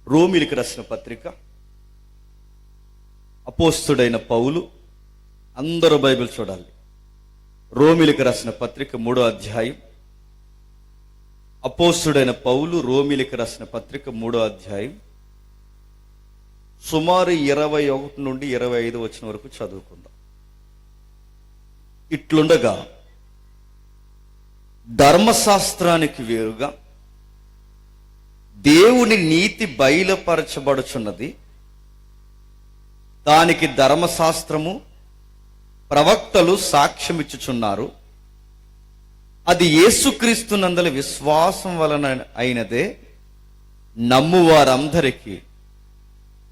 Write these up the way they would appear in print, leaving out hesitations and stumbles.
రోమిలికి రాసిన పత్రిక, అపోస్తుడైన పౌలు, అందరూ బైబిల్ చూడాలి. రోమిలికి రాసిన పత్రిక 3వ అధ్యాయం. అపోస్తుడైన పౌలు రోమిలికి రాసిన పత్రిక 3వ అధ్యాయం సుమారు 21 నుండి 25 వచనం వరకు చదువుకుందాం. ఇట్లుండగా ధర్మశాస్త్రానికి వేరుగా దేవుని నీతి బయలుపరచబడుచున్నది. దానికి ధర్మశాస్త్రము ప్రవక్తలు సాక్ష్యమిచ్చుచున్నారు. అది యేసుక్రీస్తునందలి విశ్వాసం వలన అయినదే. నమ్మువారందరికీ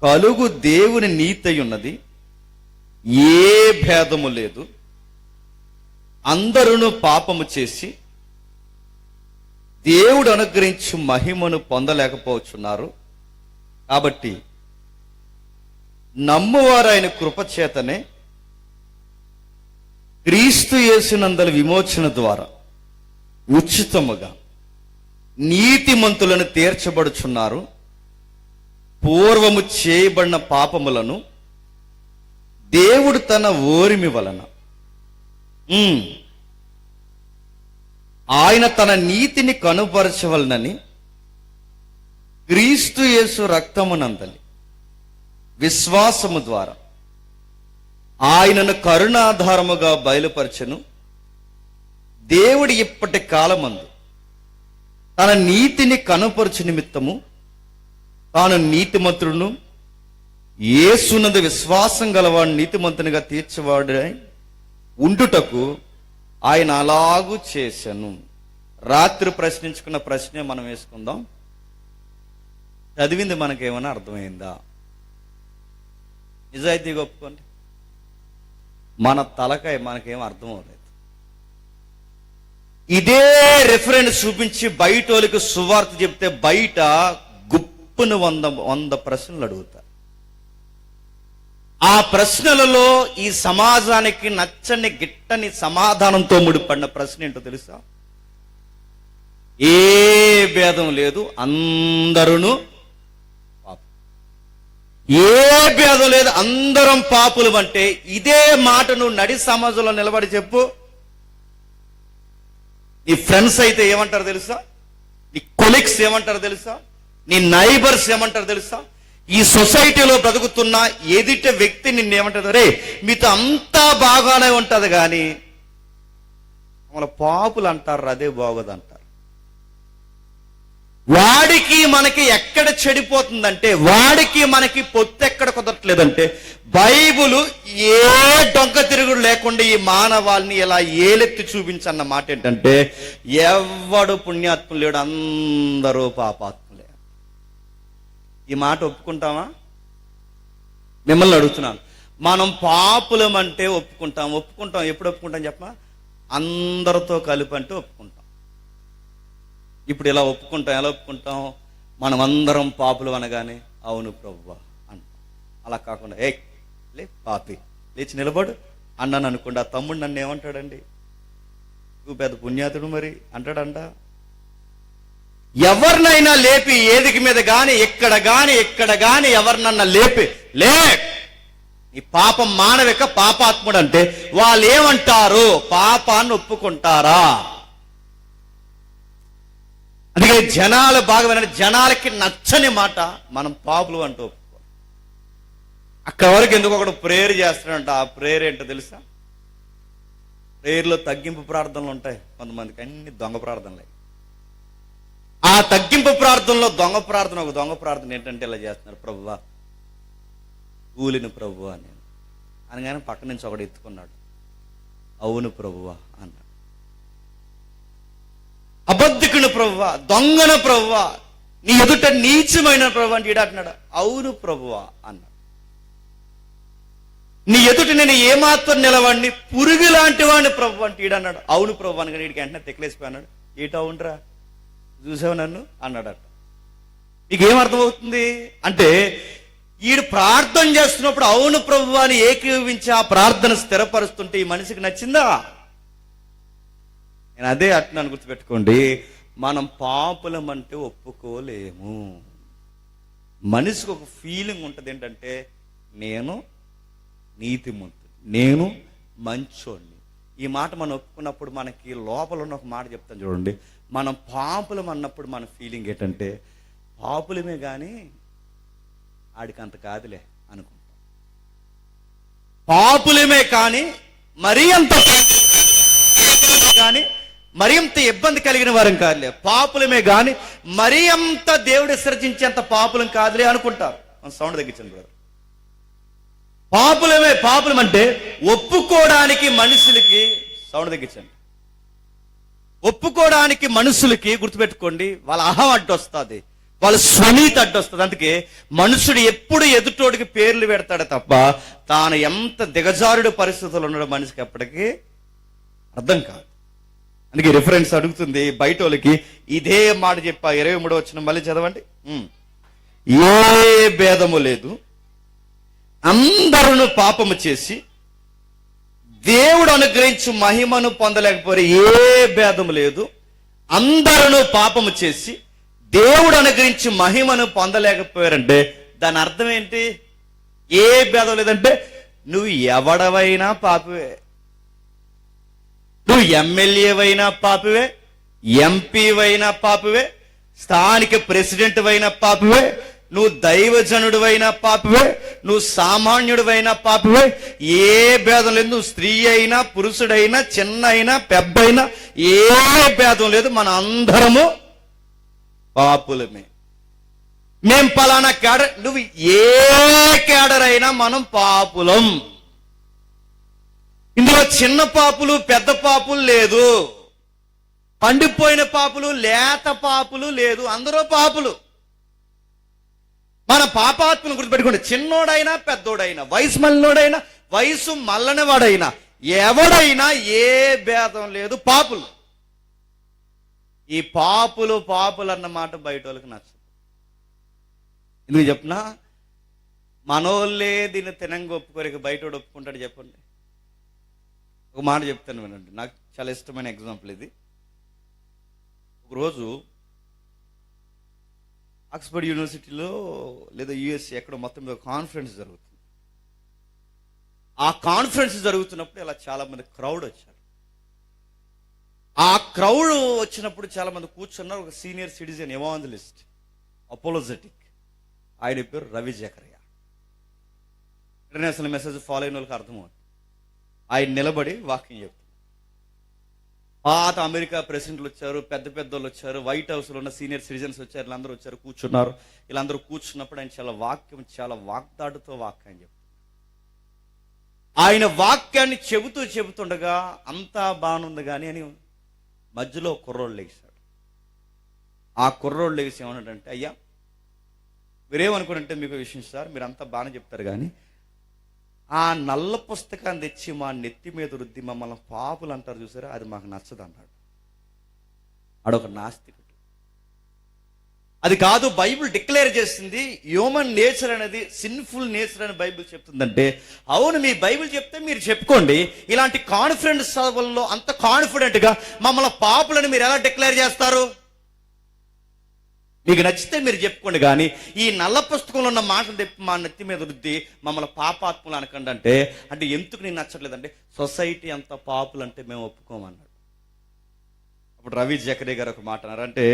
కలుగు దేవుని నీతి ఉన్నది, ఏ భేదము లేదు. అందరూ పాపము చేసి దేవుడు అనుగ్రహించు మహిమను పొందలేకపోతున్నారు. కాబట్టి నమ్మువారు ఆయన కృపచేతనే క్రీస్తు యేసునందలి విమోచన ద్వారా ఉచితముగా నీతిమంతులను తీర్చబడుచున్నారు. పూర్వము చేయబడిన పాపములను దేవుడు తన ఓరిమి వలన ఆయన తన నీతిని కనుపరచవలనని క్రీస్తు యేసు రక్తమునందలి విశ్వాసము ద్వారా ఆయనను కరుణాధారముగా బయలుపరచెను. దేవుడు ఇప్పటి కాలమందు తన నీతిని కనుపరచు నిమిత్తము తాను నీతిమంతుడును యేసునందు విశ్వాసం గలవాడు నీతిమంతునిగా తీర్చేవాడై ఉండుటకు ఆయన అలాగూ చేశాను. రాత్రి ప్రశ్నించుకున్న ప్రశ్నే మనం వేసుకుందాం. చదివింది మనకేమైనా అర్థమైందా? నిజాయితీగా ఒప్పుకోండి. మన తలకాయ మనకేం అర్థం అవ్వలేదు. ఇదే రెఫరెన్స్ చూపించి బయటోళ్ళకి సువార్త చెప్తే బయట గుప్పును 100 ప్రశ్నలు అడుగుతారు. ఆ ప్రశ్నలలో ఈ సమాజానికి నచ్చని గిట్టని సమాధానంతో ముడిపడిన ప్రశ్న ఏంటో తెలుసా? ఏ భేదం లేదు, అందరూ పాపం. ఏ భేదం లేదు, అందరం పాపులు అంటే ఇదే మాట నువ్వు నడి సమాజంలో నిలబడి చెప్పు. నీ ఫ్రెండ్స్ అయితే ఏమంటారు తెలుసా? నీ కొలీగ్స్ ఏమంటారు తెలుసా? నీ నైబర్స్ ఏమంటారు తెలుసా? ఈ సొసైటీలో బ్రతుకుతున్న ఎదుట వ్యక్తి నిన్నేమంటారు? రే మీతో అంతా బాగానే ఉంటది కానీ మన పాపులు అంటారు, అదే బాగోదు అంటారు. వాడికి మనకి ఎక్కడ చెడిపోతుందంటే, వాడికి మనకి పొత్తెక్కడ కుదరట్లేదంటే, బైబుల్ ఏ డొంక తిరుగుడు లేకుండా ఈ మానవాళ్ళని ఇలా ఏలెత్తి చూపించన్న మాట ఏంటంటే, ఎవడు పుణ్యాత్ములు లేడు, అందరూ పాపాత్ములే. ఈ మాట ఒప్పుకుంటామా? మిమ్మల్ని అడుగుతున్నాను. మనం పాపులం అంటే ఒప్పుకుంటాం. ఎప్పుడు ఒప్పుకుంటాం చెప్పమా? అందరితో కలిపి అంటే ఒప్పుకుంటాం. ఇప్పుడు ఇలా ఒప్పుకుంటాం. ఎలా ఒప్పుకుంటాం? మనం అందరం పాపులు అనగానే అవును ప్రభువా అంటాం. అలా కాకుండా లే పాపి లేచి నిలబడు అన్నాను అనుకోండి, ఆ తమ్ముడు నన్ను ఏమంటాడండి? నువ్వు పెద్ద పుణ్యాతుడు మరి అంటాడంట. ఎవరినైనా లేపి ఏదికి మీద గాని ఎక్కడ గాని ఎవరినన్నా లేపి ఈ పాపం మానవిక పాపాత్ముడు అంటే వాళ్ళు ఏమంటారు? పాపాన్ని ఒప్పుకుంటారా? అందుకే జనాలు బాగా వినండి, జనాలకి నచ్చని మాట మనం పాపులు అంటూ ఒప్పుకో. అక్కడ వరకు ఎందుకు ఒకడు ప్రేయర్ చేస్తాడంట. ఆ ప్రేయర్ ఏంటో తెలుసా? ప్రేయర్లో తగ్గింపు ప్రార్థనలు ఉంటాయి కొంతమందికి, అన్ని దొంగ ప్రార్థనలే. ఆ తగ్గింపు ప్రార్థనలో దొంగ ప్రార్థన ఏంటంటే ఇలా చేస్తున్నారు, ప్రభువా కూలిని ప్రభువా నేను అనగానే పక్క నుంచి ఒకడు ఎత్తుకున్నాడు, అవును ప్రభువా అన్నాడు. అబద్ధికుని ప్రభువా, దొంగన ప్రభువా, నీ ఎదుట నీచమైన ప్రభువా అంటే ఈడంటున్నాడు, అవును ప్రభువా అన్నాడు. నీ ఎదుట నేను ఏమాత్రం నిలవాడిని, పురుగు లాంటి వాడిని ప్రభు అంటే ఈడన్నాడు, అవును ప్రభు అనగా వీడికి వెంటనే తెక్కలేసిపోయాడు. ఏటో అవునరా చూసావు నన్ను అన్నాడట. నీకేమర్థమవుతుంది అంటే, ఈడు ప్రార్థన చేస్తున్నప్పుడు అవును ప్రభు అని ఏకీవించి ఆ ప్రార్థన స్థిరపరుస్తుంటే ఈ మనిషికి నచ్చిందా? నేను అదే అంటున్నాను, గుర్తుపెట్టుకోండి. మనం పాపులం అంటే ఒప్పుకోలేము. మనిషికి ఒక ఫీలింగ్ ఉంటుంది ఏంటంటే, నేను నీతిమంతుడు, నేను మంచోడిని. ఈ మాట మనం ఒప్పుకున్నప్పుడు మనకి లోపల ఉన్న ఒక మాట చెప్తాను చూడండి. మనం పాపులం అన్నప్పుడు మన ఫీలింగ్ ఏంటంటే, పాపులమే కానీ ఆడికి అంత కాదులే అనుకుంటాం. పాపులమే కానీ మరీ అంత కానీ మరీ అంత ఇబ్బంది కలిగిన వారం కాదులే, పాపులమే కానీ మరీ అంత దేవుడు విసర్జించేంత పాపులం కాదులే అనుకుంటారు. సౌండ్ తగ్గించండి బ్రదర్. పాపులం అంటే ఒప్పుకోవడానికి మనుషులకి, సౌండ్ తగ్గించండి, ఒప్పుకోవడానికి మనుషులకి గుర్తుపెట్టుకోండి, వాళ్ళ అహం అడ్డొస్తుంది, వాళ్ళ స్వనీతి అడ్డొస్తుంది. అందుకే మనుషుడు ఎప్పుడు ఎదుటోడికి పేర్లు పెడతాడే తప్ప తాను ఎంత దిగజారుడు పరిస్థితుల్లో ఉన్నాడో మనిషికి ఎప్పటికీ అర్థం కాదు. అందుకే రిఫరెన్స్ అడుగుతుంది బయట వాళ్ళకి, ఇదే మాట చెప్పా 23వ వచనం మళ్ళీ చదవండి. ఏ భేదము లేదు, అందరూ పాపము చేసి దేవుడు అనుగ్రహించు మహిమను పొందలేకపోయారు. ఏ భేదము లేదు, అందరూ పాపము చేసి దేవుడు అనుగ్రహించి మహిమను పొందలేకపోయారంటే దాని అర్థం ఏంటి? ఏ భేదం లేదంటే నువ్వు ఎవడవైనా పాపవే, నువ్వు ఎమ్మెల్యేవైనా పాపవే, ఎంపీవైనా పాపవే, స్థానిక ప్రెసిడెంట్ అయినా పాపవే, నువ్వు దైవజనుడివైనా పాపవే, నువ్వు సామాన్యుడివైనా పాపవే. ఏ భేదం లేదు. నువ్వు స్త్రీ అయినా పురుషుడైనా చిన్న అయినా పెద్ద అయినా ఏ భేదం లేదు. మన అందరము పాపులమే. మేం పలానా క్యాడర్, నువ్వు ఏ క్యాడర్ అయినా మనం పాపులం. ఇందులో చిన్న పాపులు పెద్ద పాపులు లేదు, పండిపోయిన పాపులు లేత పాపులు లేదు, అందరూ పాపులు. మన పాపాత్మను గుర్తుపెట్టుకోండి. చిన్నోడైనా పెద్దోడైనా, వయసు మళ్ళినోడైనా వయసు మళ్ళని వాడైనా ఎవడైనా ఏ భేదం లేదు, పాపులు. ఈ పాపులు అన్న మాట బయట వాళ్ళకి నచ్చదు. ఎందుకు చెప్పినా, మనోళ్ళే దీన్ని తినంగా ఒప్పుకోరికి బయటోడు ఒప్పుకుంటాడు చెప్పండి. ఒక మాట చెప్తాను వినండి, నాకు చాలా ఇష్టమైన ఎగ్జాంపుల్ ఇది. ఒకరోజు ఆక్స్ఫర్డ్ యూనివర్సిటీలో లేదా యుఎస్ఏ ఎక్కడో మొత్తం మీద కాన్ఫరెన్స్ జరుగుతుంది. ఆ కాన్ఫరెన్స్ జరుగుతున్నప్పుడు ఇలా చాలా మంది క్రౌడ్ వచ్చారు. ఆ క్రౌడ్ వచ్చినప్పుడు చాలా మంది కూర్చున్నారు. ఒక సీనియర్ సిటిజన్ ఎవాంజలిస్ట్, అపోలోజెటిక్, ఆయన పేరు రవి జకరియా. ఇంటర్నేషనల్ మెసేజ్ ఫాలో అయిన వాళ్ళకి అర్థమవుతుంది. ఆయన నిలబడి వాక్యం చెప్తారు. పాత అమెరికా ప్రెసిడెంట్లు వచ్చారు, పెద్ద పెద్దోళ్ళు వచ్చారు, వైట్ హౌస్లో ఉన్న సీనియర్ సిటిజన్స్ వచ్చారు, వీళ్ళందరూ వచ్చారు, కూర్చున్నారు. వీళ్ళందరూ కూర్చున్నప్పుడు ఆయన చాలా వాగ్దాటుతో వాక్యం చెప్తారు. ఆయన వాక్యాన్ని చెబుతుండగా అంతా బాగుంది కానీ అని మధ్యలో కుర్రోళ్ళు లేచాడు. ఆ కుర్రోళ్ళు లేచి ఏమన్నాడంటే, అయ్యా మీరేమనుకుంటే మీకు విషయం సార్, మీరు అంతా బాగానే చెప్తారు కానీ ఆ నల్ల పుస్తకాన్ని తెచ్చి మా నెత్తి మీద రుద్ది మమ్మల్ని పాపులు అంటారు చూసారా, అది మాకు నచ్చదు అన్నాడు. ఆడొక నాస్తికుడు. అది కాదు, బైబిల్ డిక్లేర్ చేసింది హ్యూమన్ నేచర్ అనేది సిన్ఫుల్ నేచర్ అని బైబిల్ చెప్తుందంటే, అవును మీ బైబిల్ చెప్తే మీరు చెప్పుకోండి. ఇలాంటి కాన్ఫిడెన్స్ సభల్లో అంత కాన్ఫిడెంట్గా మమ్మల్ని పాపులని మీరు ఎలా డిక్లేర్ చేస్తారు? మీకు నచ్చితే మీరు చెప్పుకోండి కానీ ఈ నల్ల పుస్తకంలో ఉన్న మాటలు తెప్పి మా నెత్తి మీద రుద్ది మమ్మల్ని పాపాత్ములు అనకండి అంటే ఎందుకు నేను నచ్చట్లేదంటే, సొసైటీ అంత పాపులు అంటే మేము ఒప్పుకోమన్నాడు. అప్పుడు రవి జకరియా గారు ఒక మాట అన్నారు. అంటే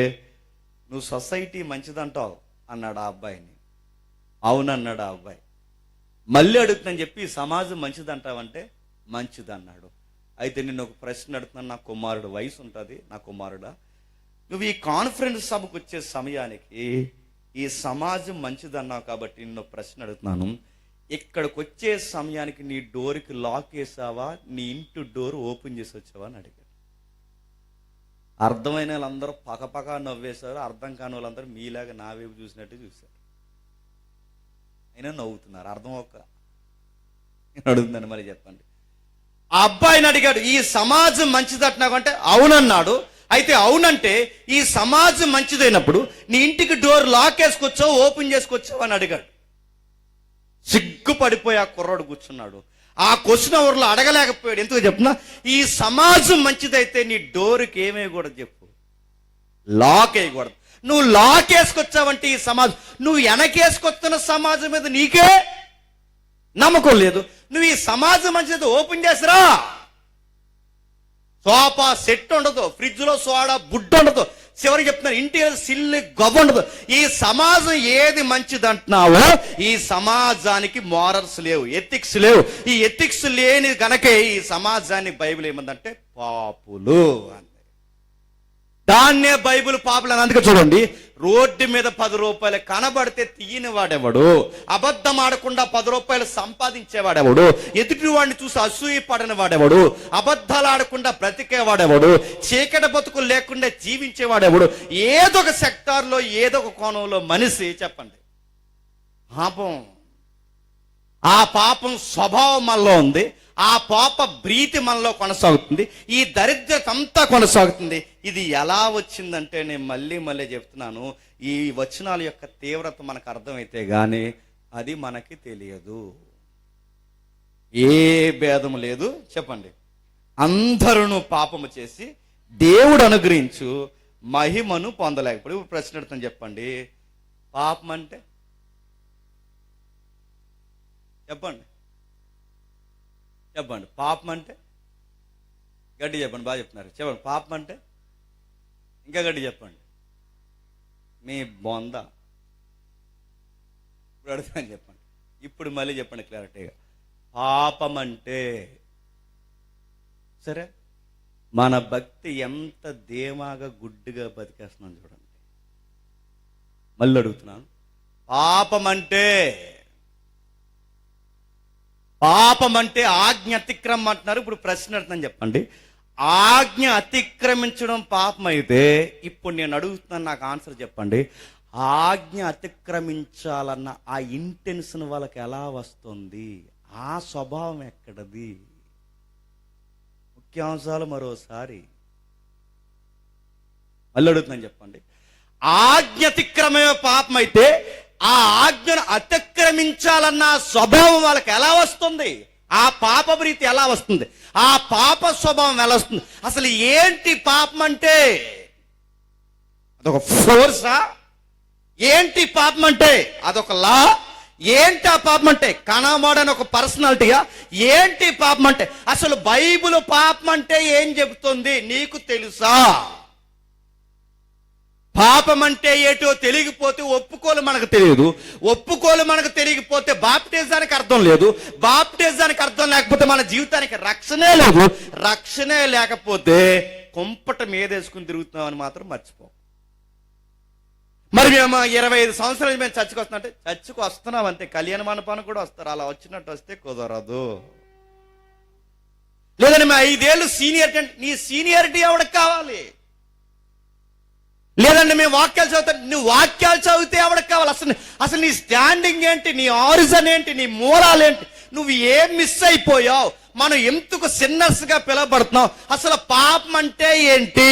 నువ్వు సొసైటీ మంచిదంటావు అన్నాడు ఆ అబ్బాయిని. అవునన్నాడు ఆ అబ్బాయి. మళ్ళీ అడుగుతుందని చెప్పి సమాజం మంచిదంటావంటే మంచిది అన్నాడు. అయితే నేను ఒక ప్రశ్న అడుగుతున్నాను, నా కుమారుడు వయసు ఉంటుంది, నా కుమారుడా నువ్వు ఈ కాన్ఫరెన్స్ సభకు వచ్చే సమయానికి ఈ సమాజం మంచిదన్నావు కాబట్టి నిన్ను ప్రశ్న అడుగుతున్నాను, ఇక్కడికి వచ్చే సమయానికి నీ డోర్కి లాక్ వేసావా, నీ ఇంటి డోర్ ఓపెన్ చేసి వచ్చావా అని అడిగాడు. అర్థమైన వాళ్ళందరూ పకపక నవ్వేశారు, అర్థం కాని వాళ్ళందరూ మీలాగా నా వైపు చూసినట్టు చూశారు. అయినా నవ్వుతున్నారు. అర్థం నేను అడుగుతున్నాను, మరి చెప్పండి. ఆ అబ్బాయిని అడిగాడు, ఈ సమాజం మంచిదట్నావు అంటే అవునన్నాడు. అయితే అవునంటే ఈ సమాజం మంచిదైనప్పుడు నీ ఇంటికి డోర్ లాక్ వేసుకొచ్చావు, ఓపెన్ చేసుకొచ్చావు అని అడిగాడు. సిగ్గుపడిపోయి ఆ కుర్రాడు కూర్చున్నాడు. ఆ క్వశ్చన్ ఎవరిలో అడగలేకపోయాడు. ఎందుకు చెప్తున్నా, ఈ సమాజం మంచిదైతే నీ డోర్కి ఏమేయకూడదు చెప్పు, లాక్ వేయకూడదు. నువ్వు లాకేసుకొచ్చావంటే ఈ సమాజం, నువ్వు వెనకేసుకొస్తున్న సమాజం మీద నీకే నమ్మకం లేదు. నువ్వు ఈ సమాజం మంచిది ఓపెన్ చేసిరా, సోఫా సెట్ ఉండదు, ఫ్రిడ్జ్ లో సోడా బుడ్డ ఉండదు, చివరికి చెప్తున్నారు ఇంటీరియర్ సిల్లి గొప్ప ఉండదు. ఈ సమాజం ఏది మంచిది అంటున్నావో ఈ సమాజానికి మోరల్స్ లేవు, ఎథిక్స్ లేవు. ఈ ఎథిక్స్ లేని గనకే ఈ సమాజాన్ని బైబిల్ ఏమందంటే పాపులు అని. దాన్నే బైబిల్ పాపులు అని. అందుకే చూడండి, రోడ్డు మీద 10 రూపాయలు కనబడితే తీయని వాడెవడు, అబద్ధం ఆడకుండా 10 రూపాయలు సంపాదించేవాడెవడు, ఎదుటి వాడిని చూసి అసూయ పడని వాడెవడు, అబద్ధాలు ఆడకుండా బ్రతికేవాడెవడు, చీకటి బతుకులు లేకుండా జీవించేవాడెవడు. ఏదో ఒక సెక్టార్లో ఏదో ఒక కోణంలో మనిషి చెప్పండి పాపం, ఆ పాపం స్వభావం మనలో ఉంది, ఆ పాప ప్రీతి మనలో కొనసాగుతుంది, ఈ దరిద్రత అంతా కొనసాగుతుంది. ఇది ఎలా వచ్చిందంటే నేను మళ్ళీ చెప్తున్నాను, ఈ వచనాల యొక్క తీవ్రత మనకు అర్థమైతే గానీ అది మనకి తెలియదు. ఏ భేదము లేదు చెప్పండి. అందరూ పాపము చేసి దేవుడు అనుగ్రహించు మహిమను పొందలేకపోయి. ఇప్పుడు ప్రశ్న అడుగుతాను, చెప్పండి పాపం అంటే చెప్పండి, చెప్పండి పాపం అంటే గడ్డి చెప్పండి, బాగా చెప్తున్నారు చెప్పండి. పాపం అంటే ఇంకా గడ్డి చెప్పండి, మీ బొంద. ఇప్పుడు అడుగుతాను చెప్పండి, ఇప్పుడు మళ్ళీ చెప్పండి క్లారిటీగా. పాపం అంటే సరే మన భక్తి ఎంత ధీమాగా గుడ్డిగా బతికేస్తున్నాను చూడండి. మళ్ళీ అడుగుతున్నాను, పాపం అంటే ఆజ్ఞ అతిక్రమం అంటున్నారు. ఇప్పుడు ప్రశ్న అడుగుతాను చెప్పండి, ఆజ్ఞ అతిక్రమించడం పాపం అయితే ఇప్పుడు నేను అడుగుతున్నాను, నాకు ఆన్సర్ చెప్పండి. ఆజ్ఞ అతిక్రమించాలన్న ఆ ఇంటెన్షన్ వాళ్ళకి ఎలా వస్తుంది, ఆ స్వభావం ఎక్కడది? ముఖ్యాంశాలు మరోసారి మళ్ళీ అడుగుతున్నాను చెప్పండి. ఆజ్ఞ అతిక్రమమే పాపం అయితే ఆ ఆజ్ఞను అతిక్రమించాలన్న స్వభావం వాళ్ళకి ఎలా వస్తుంది? ఆ పాప ప్రీతి ఎలా వస్తుంది? ఆ పాప స్వభావం ఎలా వస్తుంది? అసలు ఏంటి పాపం అంటే? అదొక ఫోర్సా? ఏంటి పాపం అంటే? అదొక లా? ఏంటి ఆ పాపం అంటే? కనబడని ఒక పర్సనాలిటీగా? ఏంటి పాపం అంటే? అసలు బైబిల్ పాపం అంటే ఏం చెబుతుంది నీకు తెలుసా? పాపం అంటే ఏటో తెలియకపోతే ఒప్పుకోలు మనకు తెలియదు, ఒప్పుకోలు మనకు తెలియకపోతే బాప్టిజానికి అర్థం లేదు, బాప్టిజానికి అర్థం లేకపోతే మన జీవితానికి రక్షణే లేదు, రక్షణే లేకపోతే కుంపట మీదేసుకుని తిరుగుతున్నామని మాత్రం మర్చిపో. మరి మేము 25 సంవత్సరాలు మేము చర్చకు వస్తున్నా అంటే చర్చకు వస్తున్నాం అంతే, కళ్యాణ మండపానికి కూడా వస్తారు, అలా వచ్చినట్టు వస్తే కుదరదు. లేదండి మేము 5 ఏళ్ళు సీనియరిటీ అంటే నీ సీనియరిటీ ఎవరికి కావాలి? లేదండి మేము వాక్యాలు చదువుతా, నువ్వు వాక్యాలు చదివితే ఎవరికి కావాలి? అసలు నీ స్టాండింగ్ ఏంటి, నీ ఆరిజన్ ఏంటి, నీ మూలాలు ఏంటి, నువ్వు ఏం మిస్ అయిపోయావు? మనం ఎందుకు సిన్నర్స్ గా పిలవబడుతున్నావు? అసలు పాపం అంటే ఏంటి?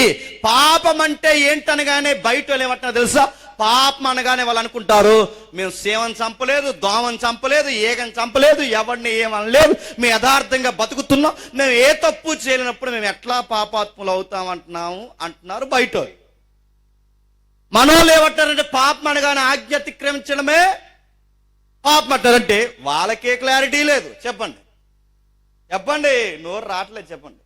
పాపం అంటే ఏంటి అనగానే బయట వాళ్ళు ఏమంటున్నారు తెలుసా? పాపం అనగానే వాళ్ళు అనుకుంటారు మేము సేవను చంపలేదు, దోమని చంపలేదు, ఏగని చంపలేదు, ఎవరిని ఏమనలేదు, మేము యథార్థంగా బతుకుతున్నాం, మేము ఏ తప్పు చేయలేనప్పుడు మేము ఎట్లా పాపాత్ములు అవుతాం అంటున్నారు బయట. మనోళ్ళు ఏమంటారంటే పాపం అనగానే ఆజ్ఞ అతిక్రమించడమే పాపం అంటారంటే వాళ్ళకే క్లారిటీ లేదు. చెప్పండి చెప్పండి, నోరు రావట్లేదు చెప్పండి.